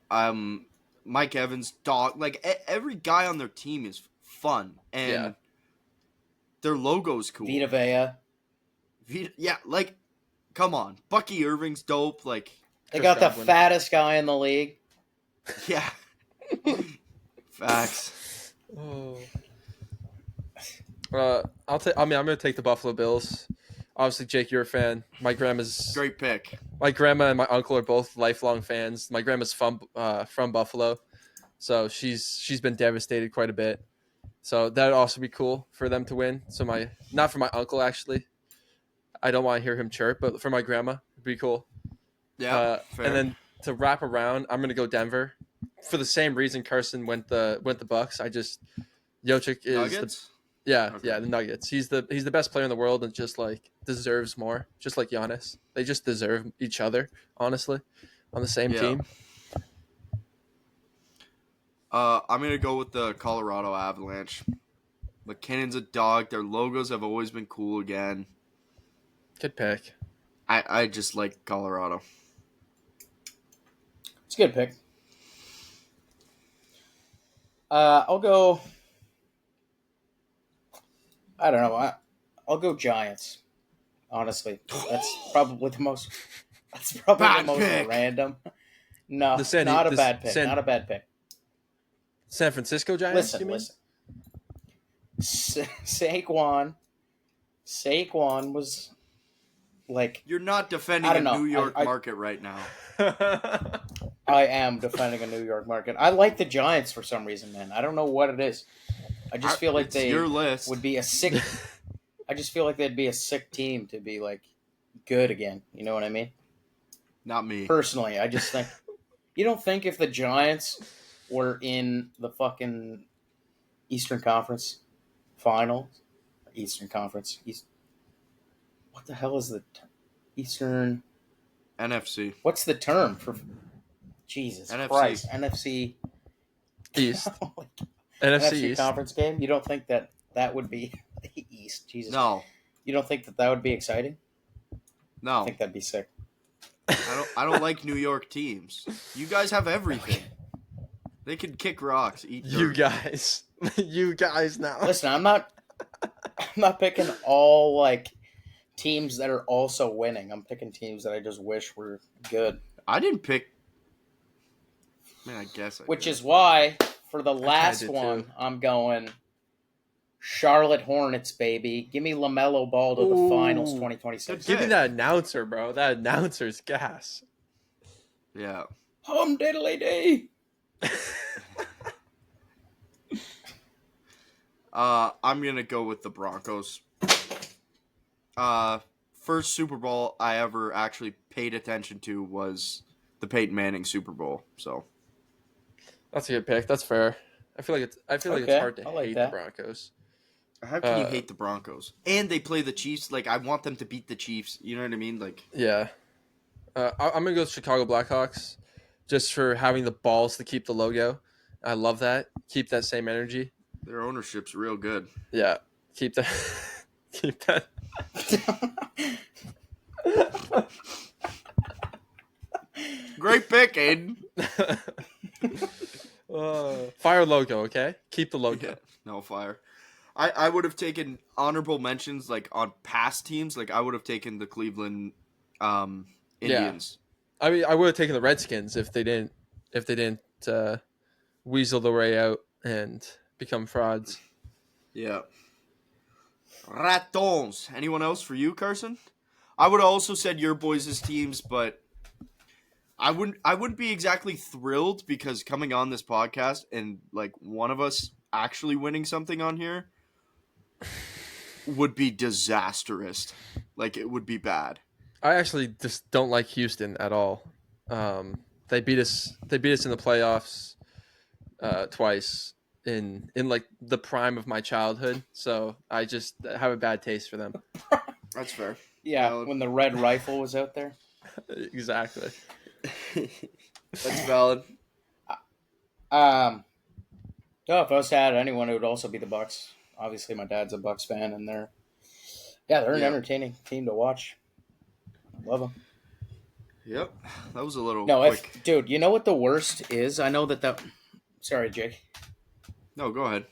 Mike Evans, dog. Like every guy on their team is fun, and Yeah. their logo's cool. Vita Vea. Yeah, like, come on, Bucky Irving's dope. Like, They Chris got the Godwin. fattest guy in the league. yeah, facts. Oh. I'm gonna take the Buffalo Bills. Obviously, Jake, you're a fan. My grandma and my uncle are both lifelong fans. My grandma's from Buffalo, so she's been devastated quite a bit. So that'd also be cool for them to win. So not for my uncle actually. I don't want to hear him chirp, but for my grandma, it'd be cool. Yeah, fair. And then to wrap around, I'm gonna go Denver for the same reason Carson went the Bucks. Jokic is Nuggets? the Okay. the Nuggets. He's the best player in the world and just like deserves more. Just like Giannis, they just deserve each other. Honestly, on the same Yeah. team. I'm gonna go with the Colorado Avalanche. McKinnon's a dog. Their logos have always been cool again. Good pick. I just like Colorado. It's a good pick. I'll go. I don't know. I'll go Giants. Honestly, that's probably the most. That's probably Bad the most pick. random. No, The not a bad pick. Not a bad pick. San Francisco Giants. Listen. Saquon was like, You're not defending I a don't know. New York market right now. I am defending a New York market. I like the Giants for some reason, man. I don't know what it is. I just feel like It's they your list. would be a sick. I just feel like they'd be a sick team to be like good again. You know what I mean? Not me. Personally, I just think you don't think if the Giants were in the fucking Eastern Conference Finals, Eastern Conference East. What the hell is the Eastern? NFC. What's the term for? Jesus NFC. Christ, NFC East. Like, NFC NFC East. conference game. You don't think that would be the East? Jesus. No. You don't think that would be exciting? I No. think that'd be sick. I don't like New York teams. You guys have everything. They can kick rocks, eat dirt. You guys. You guys now. Listen, I'm not picking all like teams that are also winning. I'm picking teams that I just wish were good. I didn't pick. Man, I guess I Which did. is why for the last did one, too. I'm going Charlotte Hornets, baby. Give me LaMelo Ball to the Ooh. finals 2026. Give me that announcer, bro. That announcer's gas. Yeah. Hum diddly dee. I'm gonna go with the Broncos. First Super Bowl I ever actually paid attention to was the Peyton Manning Super Bowl. So That's a good pick. That's fair. I feel like it's Okay, hard to I like hate that. the Broncos. how can you hate the Broncos? And they play the Chiefs. Like I want them to beat the Chiefs. You know what I mean? Like Yeah. I'm gonna go with Chicago Blackhawks, just for having the balls to keep the logo. I love that. Keep that same energy. their ownership's real good. Yeah. Keep that. Keep that. Great pick, Aiden. Fire logo, okay? Keep the logo. Yeah, no fire. I would have taken honorable mentions like on past teams. Like I would have taken the Cleveland Indians. I mean, I would have taken the Redskins if they didn't weasel their way out and become frauds. Yeah. Ratons. Anyone else for you, Carson? I would have also said your boys' teams, but I wouldn't be exactly thrilled because coming on this podcast and like one of us actually winning something on here would be disastrous. Like it would be bad. I actually just don't like Houston at all. They beat us in the playoffs twice in like the prime of my childhood. So I just have a bad taste for them. That's fair. Yeah, when the red rifle was out there. Exactly. That's valid. No, if I was to add anyone, it would also be the Bucks. Obviously, my dad's a Bucks fan, and they're an entertaining team to watch. Love them. Yep. That was a little No, quick. dude, you know what the worst is? I know that. Sorry, Jake. No, go ahead.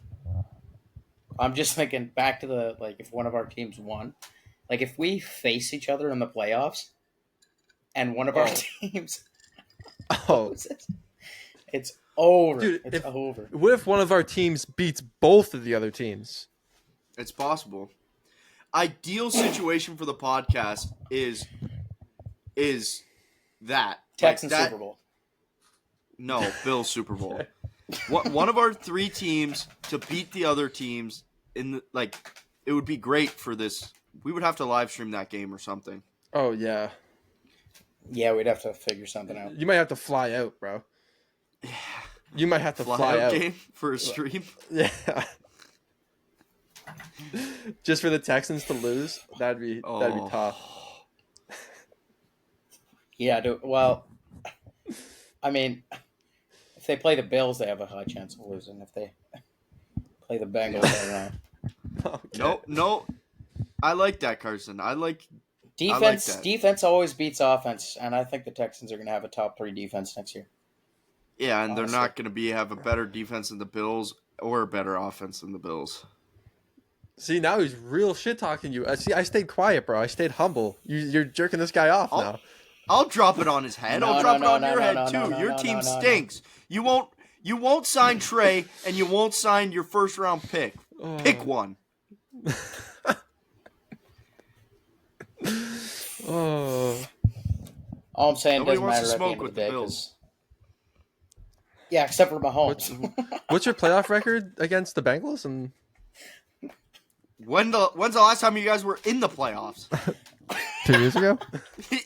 I'm just thinking back to the if one of our teams won, if we face each other in the playoffs, and one of our teams, Oh, it's over. dude, It's over. what if one of our teams beats both of the other teams? It's possible. Ideal situation for the podcast is that Texans that, Super Bowl. No, Bills Super Bowl. One of our three teams to beat the other teams in it would be great for this. We would have to live stream that game or something. Oh yeah. Yeah, we'd have to figure something out. You might have to fly out, bro. You might have to fly Flyout out. game for a stream. Yeah. Just for the Texans to lose, that'd be tough. Yeah, well, I mean, if they play the Bills, they have a high chance of losing. If they play the Bengals, I don't know. Okay. No. I like that, Carson. I like Defense, that. defense always beats offense, and I think the Texans are going to have a top 3 defense next year. Yeah, and Honestly. they're not going to have a better defense than the Bills or a better offense than the Bills. See, now he's real shit talking you. See, I stayed quiet, bro. I stayed humble. You're jerking this guy off now. I'll drop it on his head. I'll drop it on your head too. Your team stinks. You won't sign Trey, and you won't sign your first round pick. Pick one. Oh. All I'm saying Nobody doesn't wants matter to at the smoke end of with the the day. Bills. Yeah, except for Mahomes. What's your playoff record against the Bengals? And When's the last time you guys were in the playoffs? 2 years ago?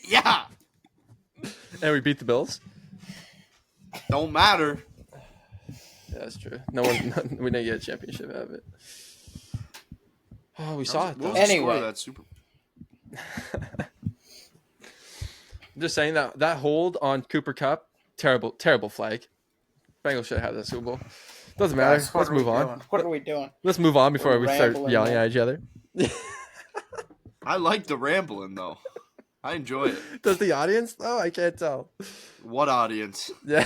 Yeah. And we beat the Bills? Don't matter. Yeah, that's true. We didn't get a championship out of it. Oh, we saw it, though. What was the score Anyway. of that Super I'm just saying that hold on Cooper Kupp, terrible flag. Bengals should have had that Super Bowl. Doesn't matter. Guys, Let's move on. doing? What are we doing? Let's move on before we start rambling, yelling man. at each other. I like the rambling, though. I enjoy it. Does the audience, though? I can't tell. What audience? Yeah.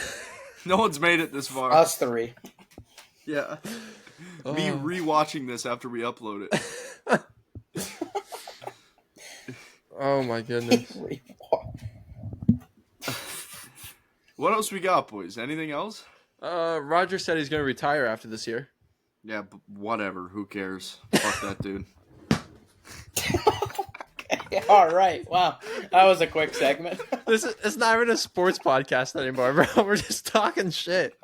No one's made it this far. Us 3. Yeah. Oh. Me rewatching this after we upload it. Oh, my goodness. What else we got, boys? Anything else? Roger said he's going to retire after this year. Yeah, but whatever. Who cares? Fuck that dude. All right. Wow. That was a quick segment. It's not even a sports podcast anymore, bro. We're just talking shit.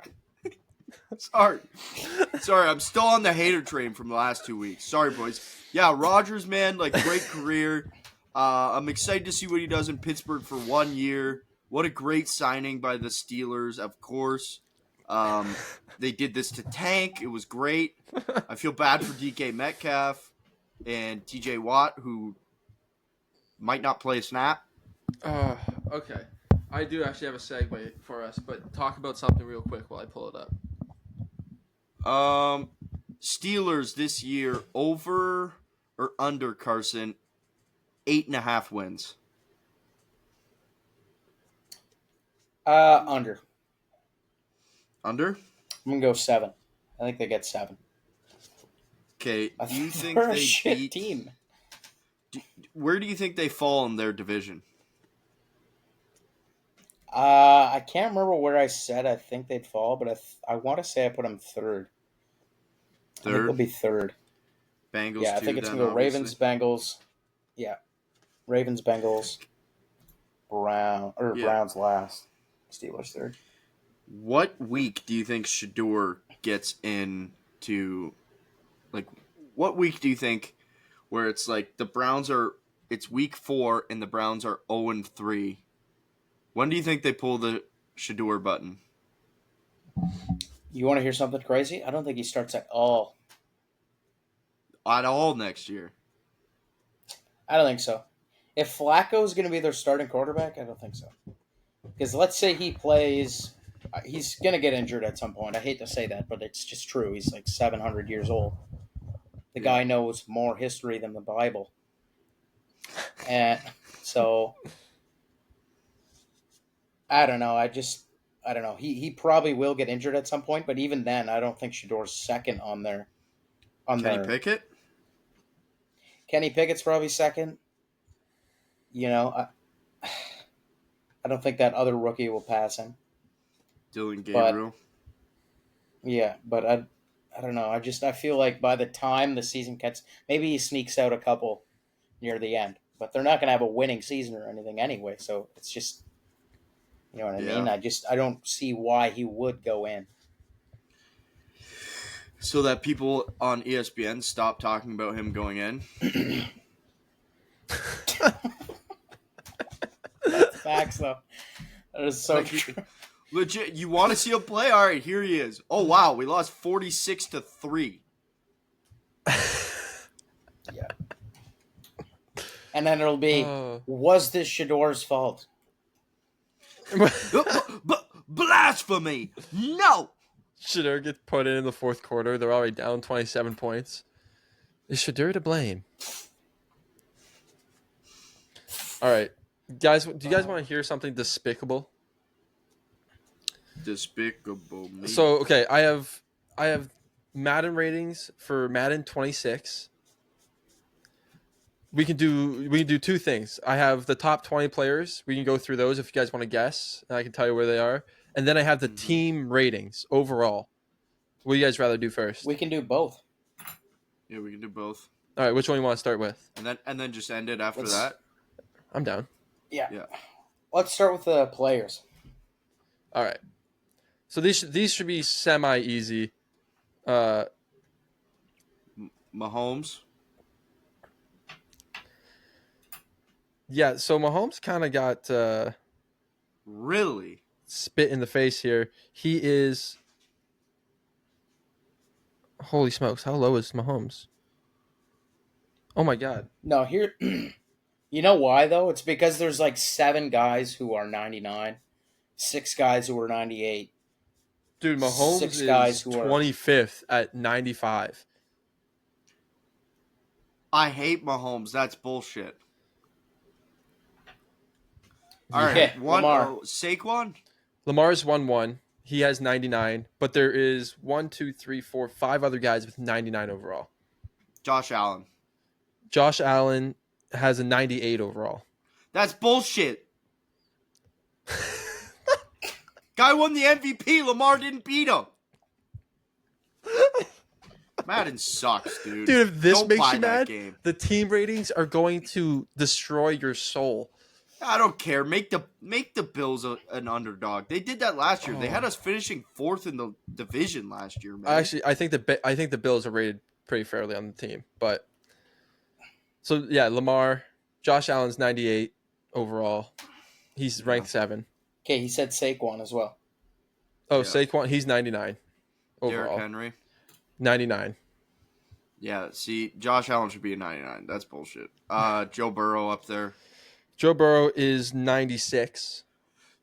Sorry, I'm still on the hater train from the last 2 weeks. Sorry, boys. Yeah, Rodgers, man, like, great career. I'm excited to see what he does in Pittsburgh for 1 year. What a great signing by the Steelers, of course. They did this to Tank. It was great. I feel bad for DK Metcalf and TJ Watt, who might not play a snap. Okay. I do actually have a segue for us, but talk about something real quick while I pull it up. Steelers this year, over or under, Carson, 8.5 wins. Under. Under? I'm going to go 7. I think they get 7. Okay, I do you think they're a they shit beat... team. Where do you think they fall in their division? I can't remember where I said I think they'd fall, but I want to say I put them 3rd. I think they'll be 3rd. Bengals. Yeah, I think it's going to go Ravens, Bengals. Yeah, Ravens, Bengals, Browns last, Steelers 3rd. What week do you think Shador gets into? Like, what week do you think where it's like the Browns it's week 4 and the Browns are 0-3? When do you think they pull the Shador button? You want to hear something crazy? I don't think he starts at all. At all next year. I don't think so. If Flacco's going to be their starting quarterback, I don't think so. Because let's say he plays, he's going to get injured at some point. I hate to say that, but it's just true. He's like 700 years old. The guy knows more history than the Bible. And so, I don't know. I don't know. He probably will get injured at some point, but even then, I don't think Shador's second on their. Kenny Pickett? Kenny Pickett's probably second. You know, I don't think that other rookie will pass him. Dylan Gabriel. But I don't know. I feel like by the time the season gets, maybe he sneaks out a couple near the end, but they're not going to have a winning season or anything anyway. So it's just, you know what I mean? I don't see why he would go in. So that people on ESPN stop talking about him going in? That's facts, though. That is so true. Legit, you want to see him play? All right, here he is. Oh, wow, we lost 46-3. And then it'll be, Oh. was this Shador's fault? Blasphemy! No! Shadur gets put in the fourth quarter. They're already down 27 points. Is Shadur to blame? All right, guys. Do you guys want to hear something despicable? Despicable me. So okay, I have Madden ratings for Madden 26. We can do two things. I have the top 20 players. We can go through those if you guys want to guess, and I can tell you where they are. And then I have the team ratings overall. What do you guys rather do first? We can do both. Yeah, we can do both. All right, which one you want to start with? And then just end it after that. I'm down. Yeah. Yeah. Let's start with the players. All right. So these should be semi easy. Mahomes. Yeah. So Mahomes kind of got Really? spit in the face here. He is. Holy smokes! How low is Mahomes? Oh my God! No, here. You know why though? It's because there's like 7 guys who are 99, 6 guys who are 98. Dude, Mahomes 6 guys is who are 25th at 95. I hate Mahomes. That's bullshit. All right. Yeah, Lamar. Saquon? Lamar's 1-1. He has 99, but there is 1, 2, 3, 4, 5 other guys with 99 overall. Josh Allen. Josh Allen has a 98 overall. That's bullshit. Guy won the MVP. Lamar didn't beat him. Madden sucks, dude. Dude, if this Don't makes buy you that mad, game. the team ratings are going to destroy your soul. I don't care. Make the Bills an underdog. They did that last year. They had us finishing 4th in the division last year, man. Actually, I think the Bills are rated pretty fairly on the team, but so yeah, Lamar, Josh Allen's 98 overall. He's ranked 7. Okay, he said Saquon as well. Oh, Yeah. Saquon, he's 99 Derrick overall. Henry. 99. Yeah, see, Josh Allen should be a 99. That's bullshit. Joe Burrow up there. Joe Burrow is 96.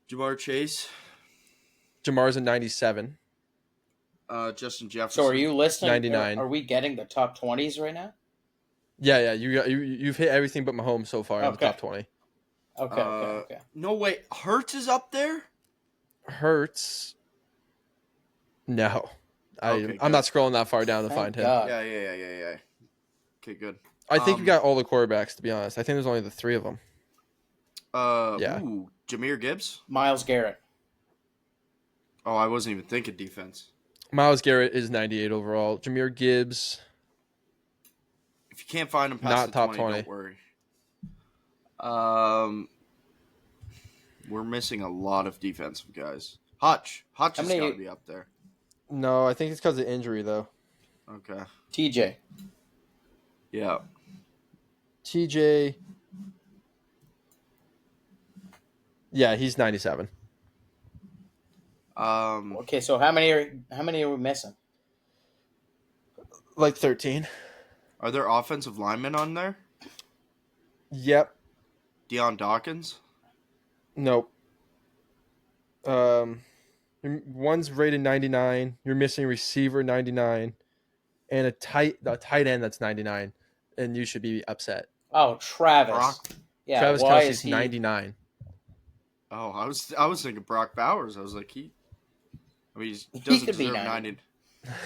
Jamar Chase. Jamar's a 97. Justin Jefferson. So are you listening? 99. Are we getting the top 20s right now? Yeah. You've hit everything but Mahomes so far in the Okay. top 20. Okay. No, wait. Hurts is up there? Hurts. No. Okay, I'm good. not scrolling that far down to Thank find him. God. Yeah. Okay, good. I think you got all the quarterbacks, to be honest. I think there's only the 3 of them. Yeah. Ooh, Jahmyr Gibbs? Miles Garrett. Oh, I wasn't even thinking defense. Miles Garrett is 98 overall. Jahmyr Gibbs, If you can't find him past Not the top 20, 20. don't worry. We're missing a lot of defensive guys. Hutch has got to be up there. no, I think it's because of injury, though. Okay. TJ. Yeah. TJ. Yeah, he's 97. Okay, so how many are we missing? Like 13. Are there offensive linemen on there? Yep. Deion Dawkins? Nope. One's rated 99. You're missing receiver 99, and a tight end that's 99, and you should be upset. Oh, Travis. Brock? Yeah, Travis why is Kelce's he 99. Oh, I was thinking Brock Bowers. I was like, he doesn't could be deserve 90. 90.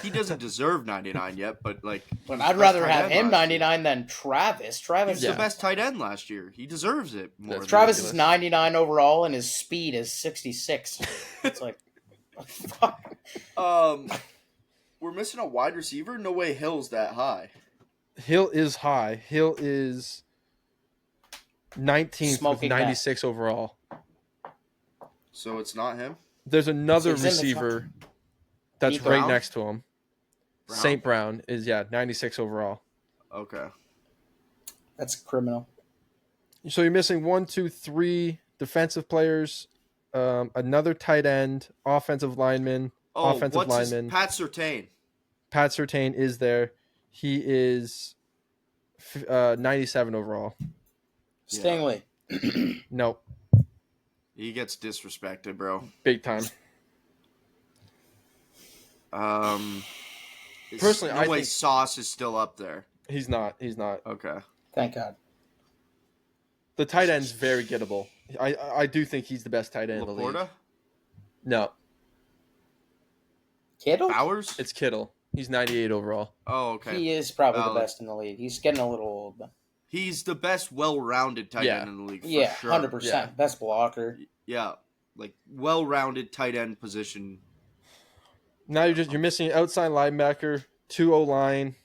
He doesn't deserve 99 yet, but like. But he's I'd the rather best tight have end him last year. 99 than Travis. Travis He's the best tight end last year. He deserves it more. That's than Travis ridiculous. is 99 overall and his speed is 66. It's like fuck. We're missing a wide receiver. No way, Hill's that high. Hill is high. Hill is 19th Smoking with 96 overall. So it's not him. There's another So he's in the receiver that's Pete right Brown? next to him. Brown? St. Brown is 96 overall. Okay. That's criminal. So you're missing 1, 2, 3 defensive players, another tight end, offensive lineman, offensive lineman. Pat Surtain. Pat Surtain is there. He is 97 overall. Stingley. Nope. He gets disrespected, bro. Big time. Personally, no I way think Sauce is still up there. he's not. He's not. Okay. Thank God. The tight end's very gettable. I do think he's the best tight end in the league. Laporta? No, Kittle? Bowers? it's Kittle. He's 98 overall. Oh, okay. He is probably Valid. the best in the league. He's getting a little old, but He's the best well-rounded tight Yeah. end in the league, for yeah, sure. 100%. Yeah. Best blocker. Yeah, like well-rounded tight end position. Now you're missing an outside linebacker, 2 O-line,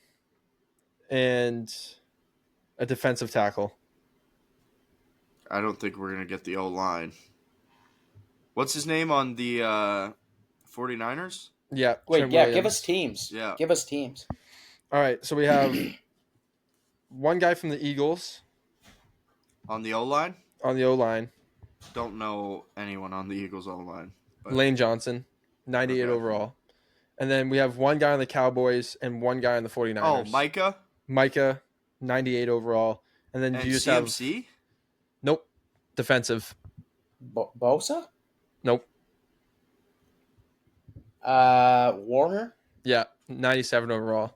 and a defensive tackle. I don't think we're going to get the O-line. What's his name on the 49ers? Yeah. Wait, Trent yeah, Williams. give us teams. Yeah. Give us teams. All right, so we have one guy from the Eagles On the O-line? on the O-line, Don't know anyone on the Eagles O-line. But- Lane Johnson, 98 Okay. overall. And then we have one guy on the Cowboys and one guy on the 49ers. Oh, Micah? Micah, 98 overall. And then And you just have CMC? nope, defensive. Bosa? Nope. Warner? Yeah, 97 overall.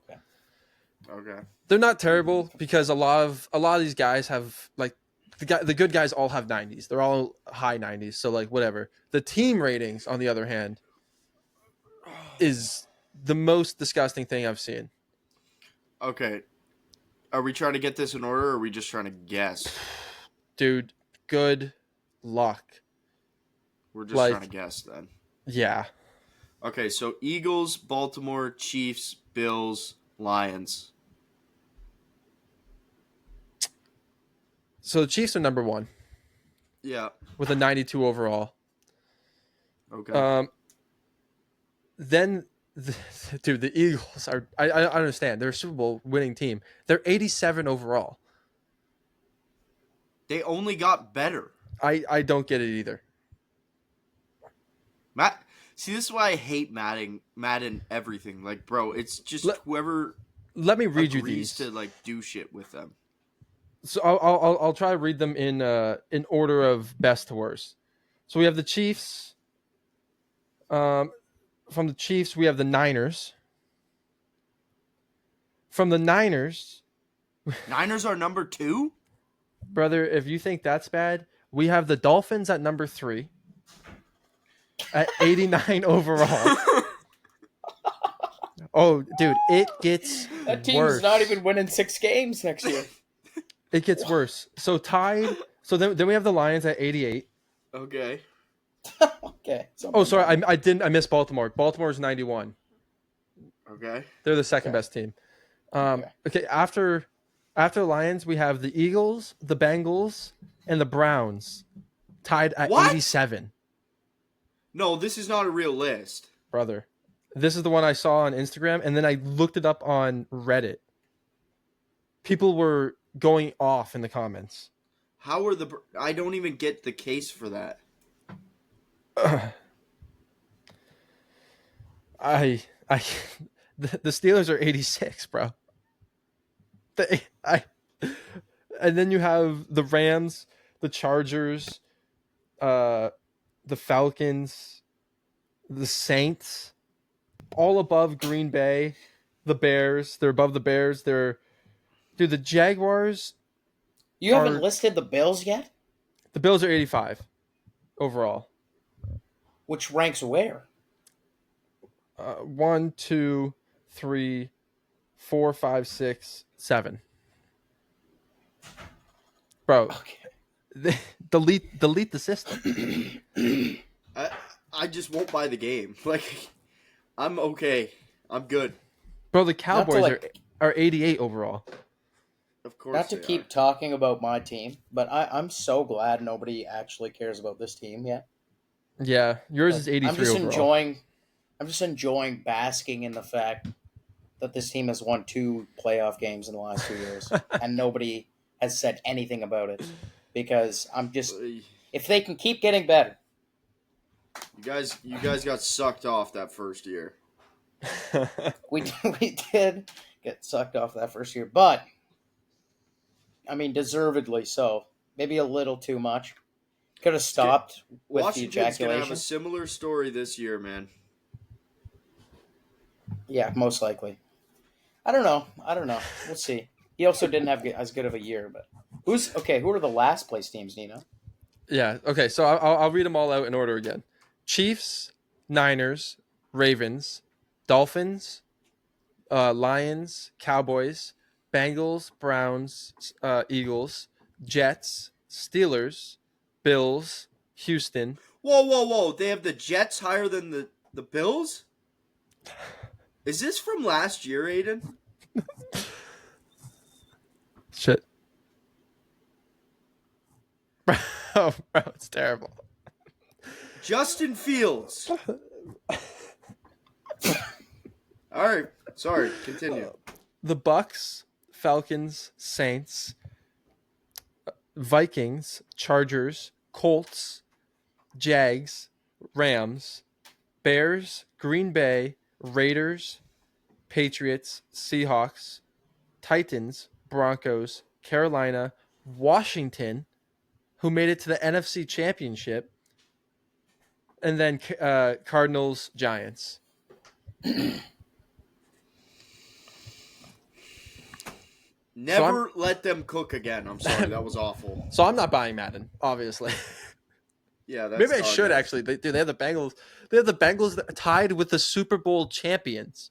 Okay. They're not terrible because a lot of these guys have like the good guys all have 90s. They're all high 90s. So like whatever. The team ratings on the other hand is the most disgusting thing I've seen. Okay. Are we trying to get this in order, or are we just trying to guess? Dude, good luck. We're just Like- trying to guess then. Yeah. Okay, so Eagles, Baltimore, Chiefs, Bills, Lions. So the Chiefs are number 1 Yeah. with a 92 overall. Okay. Then dude, the Eagles are I understand. They're a Super Bowl winning team. They're 87 overall. They only got better. I don't get it either. Matt, see, this is why I hate Madden everything. Like, bro, it's just whoever Let me read you agrees these. to like do shit with them. So I'll try to read them in order of best to worst. So we have the Chiefs. From the Chiefs, we have the Niners. From the Niners, Niners are number 2? brother, if you think that's bad, we have the Dolphins at number 3 at 89 overall. Oh, dude, it gets That team's worse. not even winning 6 games next year. It gets worse. So tied. So then we have the Lions at 88. Okay. Okay. Oh, sorry, I missed Baltimore. Baltimore's 91. Okay. They're the second Okay. best team. Okay. Okay, after the Lions, we have the Eagles, the Bengals, and the Browns tied at What? 87. No, this is not a real list. Brother, this is the one I saw on Instagram, and then I looked it up on Reddit. People were going off in the comments. How are I don't even get the case for that. The Steelers are 86, bro. And then you have the Rams, the Chargers, the Falcons, the Saints, all above Green Bay, the Bears. They're above the Bears. The Jaguars. You haven't listed the Bills yet? The Bills are 85 overall. Which ranks where? 1, 2, 3, 4, 5, 6, 7. Bro, Okay. delete the system. I just won't buy the game. Like, I'm okay. I'm good. Bro, the Cowboys like- are 88 overall. Of course. Not to they keep are. talking about my team, but I'm so glad nobody actually cares about this team yet. Yeah, yours is 83 I'm just overall. enjoying basking in the fact that this team has won 2 playoff games in the last 2 years, and nobody has said anything about it. Because if they can keep getting better, You guys got sucked off that first year. we did get sucked off that first year, but I mean, deservedly so. Maybe a little too much. Could have stopped with Washington's the gonna ejaculation. have a similar story this year, man. Yeah, most likely. I don't know. We'll see. He also didn't have as good of a year, but who are the last place teams, Nino? Yeah. Okay. So I'll read them all out in order again: Chiefs, Niners, Ravens, Dolphins, Lions, Cowboys, Bengals, Browns, Eagles, Jets, Steelers, Bills, Houston. Whoa! They have the Jets higher than the Bills. Is this from last year, Aiden? Shit. Oh, bro, it's terrible. Justin Fields. All right, sorry. Continue. The Bucks, Falcons, Saints, Vikings, Chargers, Colts, Jags, Rams, Bears, Green Bay, Raiders, Patriots, Seahawks, Titans, Broncos, Carolina, Washington, who made it to the NFC Championship, and then Cardinals, Giants. Never let them cook again. I'm sorry, that was awful. So I'm not buying Madden, obviously. Yeah, that's Maybe I should actually. They have the Bengals. They have the Bengals tied with the Super Bowl champions.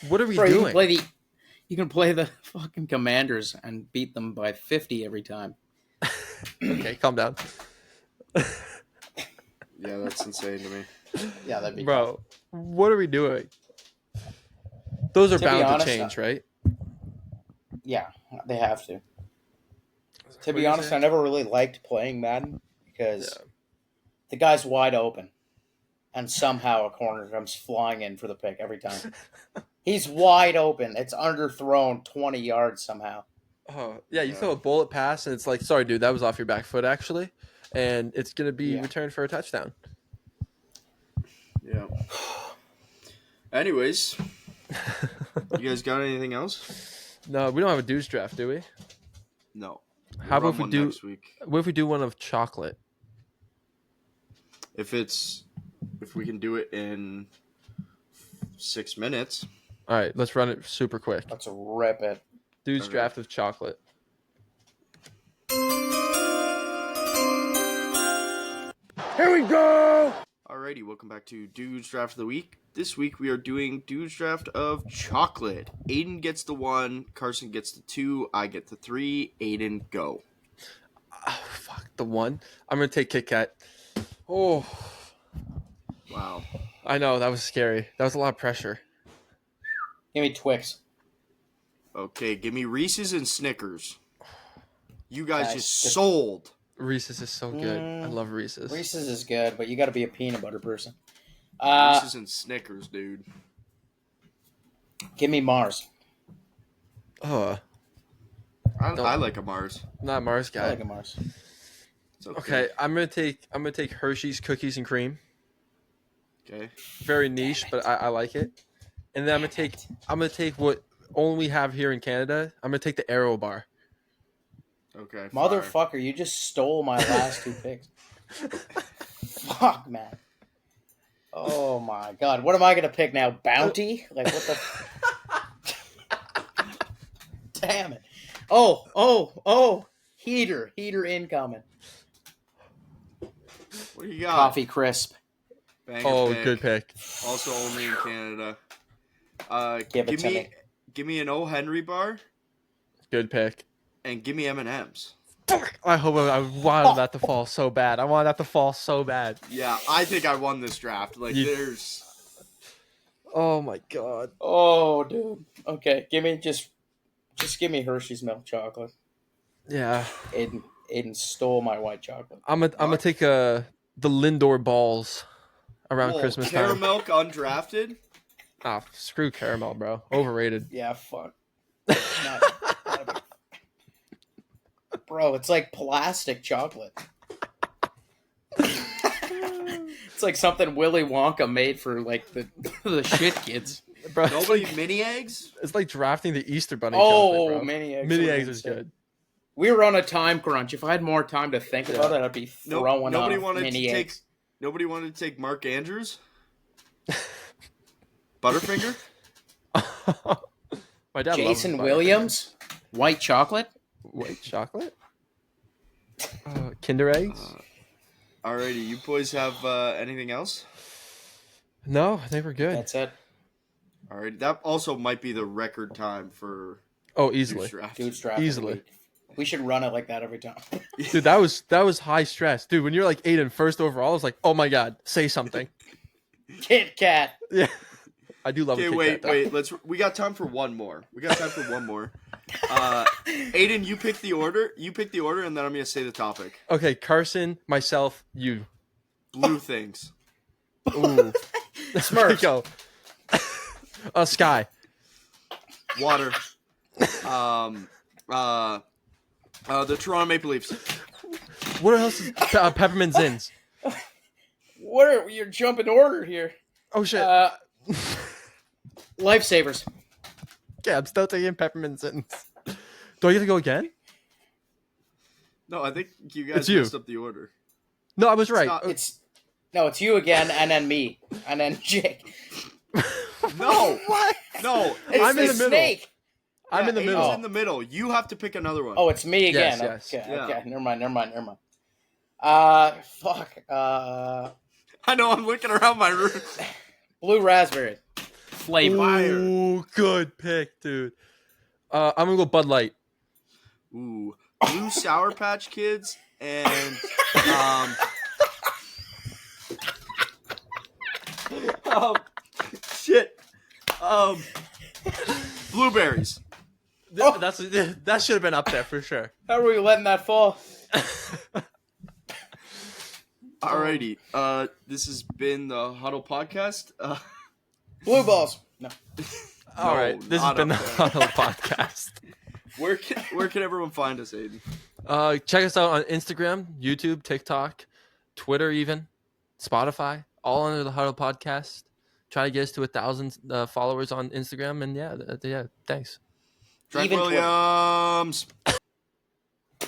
What are we doing? You can play the fucking Commanders and beat them by 50 every time. Okay, calm down. Yeah, that's insane to me. Yeah, that'd be Bro, what are we doing? Those are To be bound honest, to change, right? Yeah, they have to. To What be are you honest, I saying? never really liked playing Madden because the guy's wide open, and somehow a corner comes flying in for the pick every time. He's wide open. It's underthrown 20 yards somehow. Oh, yeah, you throw a bullet pass, and it's like, sorry, dude, that was off your back foot, actually. And it's going to be returned for a touchdown. Yeah. Anyways, you guys got anything else? No, we don't have a dudes draft, do we? No. How about if we one do? next week? What if we do one of chocolate? If we can do it in 6 minutes. All right, let's run it super quick. Let's rip it. Dudes Okay. draft of chocolate. Here we go. Alrighty, welcome back to Dudes Draft of the Week. This week we are doing Dudes Draft of chocolate. Aiden gets the 1, Carson gets the 2, I get the 3. Aiden, go. Oh, fuck, the 1. I'm going to take Kit Kat. Oh, Wow. I know, that was scary. That was a lot of pressure. Give me Twix. Okay, give me Reese's and Snickers. You guys Nice. just sold. Reese's is so good. I love Reese's. Reese's is good, but you got to be a peanut butter person. Reese's and Snickers, dude. Give me Mars. Oh, I like a Mars. not a Mars I guy. like a Mars. It's Okay, I'm gonna take Hershey's cookies and cream. Okay. Very niche, but I like it. And then I'm gonna take what only we have here in Canada. I'm gonna take the Aero bar. Okay. fire. Motherfucker, you just stole my last 2 picks. Fuck, man. Oh my god. What am I going to pick now? Bounty? Like, what the... Damn it. Oh. Heater incoming. What do you got? Coffee crisp. Banger pick. Good pick. Also only in Canada. Give it to me. Give me an O. Henry bar Good pick. and give me M&M's. I hope I wanted that to fall so bad. I wanted that to fall so bad. Yeah, I think I won this draft. Like, there's... Oh my god. Oh, dude. Okay, just give me Hershey's milk chocolate. Yeah. Aiden stole my white chocolate. I'm gonna take the Lindor balls around Whoa, Christmas time. Caramel undrafted? Ah, screw caramel, bro. Overrated. Yeah, fuck. Not a big- Bro, it's like plastic chocolate. It's like something Willy Wonka made for like the shit kids. bro. Nobody mini eggs. It's like drafting the Easter Bunny. Oh, trophy, bro. mini eggs. Mini would eggs be is insane. good. We were on a time crunch. If I had more time to think about it, I'd be throwing Nobody off wanted mini to take. eggs. Nobody wanted to take Mark Andrews. Butterfinger. My dad Jason loves Williams, white chocolate. white chocolate. Kinder eggs. Alrighty, you boys have anything else? No, I think we're good. That's it. Alright, that also might be the record time for Oh, easily, Dude's Draft. Dude's draft. easily. We should run it like that every time. Dude, that was high stress, dude. When you're like Aiden first overall, I was like, oh my god, say something. Kit Kat. Yeah, I do love. Okay, a Kit wait. Kat, We got time for one more. Aiden, you pick the order. And then I'm gonna say the topic. though. Okay, Carson, myself, you. Blue things. Ooh, Smurfs. go. Sky. Water. The Toronto Maple Leafs. What else is peppermint zins? You're jumping order here. Oh shit. Lifesavers. Yeah, I'm still taking peppermint zins. Do I get to go again? No, I think you guys It's you. messed up the order. No, I was right. not- It's you again, and then me, and then Jake. No. What? No. It's I'm in the the middle. snake. I'm in the Aiden's middle. in the middle. You have to pick another one. Oh, it's me again. Yes, Okay, yeah. okay. Never mind. Fuck. I know. I'm looking around my room. Blue raspberry flavor. Ooh, good pick, dude. I'm gonna go Bud Light. Ooh, Blue Sour Patch Kids and shit. Blueberries. That should have been up there for sure. How are we letting that fall? Alrighty. This has been the Huddle podcast. Blue balls. No. All right, this has not been the up there. Huddle podcast. Where can everyone find us, Aiden? Check us out on Instagram, YouTube, TikTok, Twitter, even Spotify, all under the Huddle podcast. Try to get us to 1,000 followers on Instagram, and yeah, thanks. Trent Even Twitter. Williams.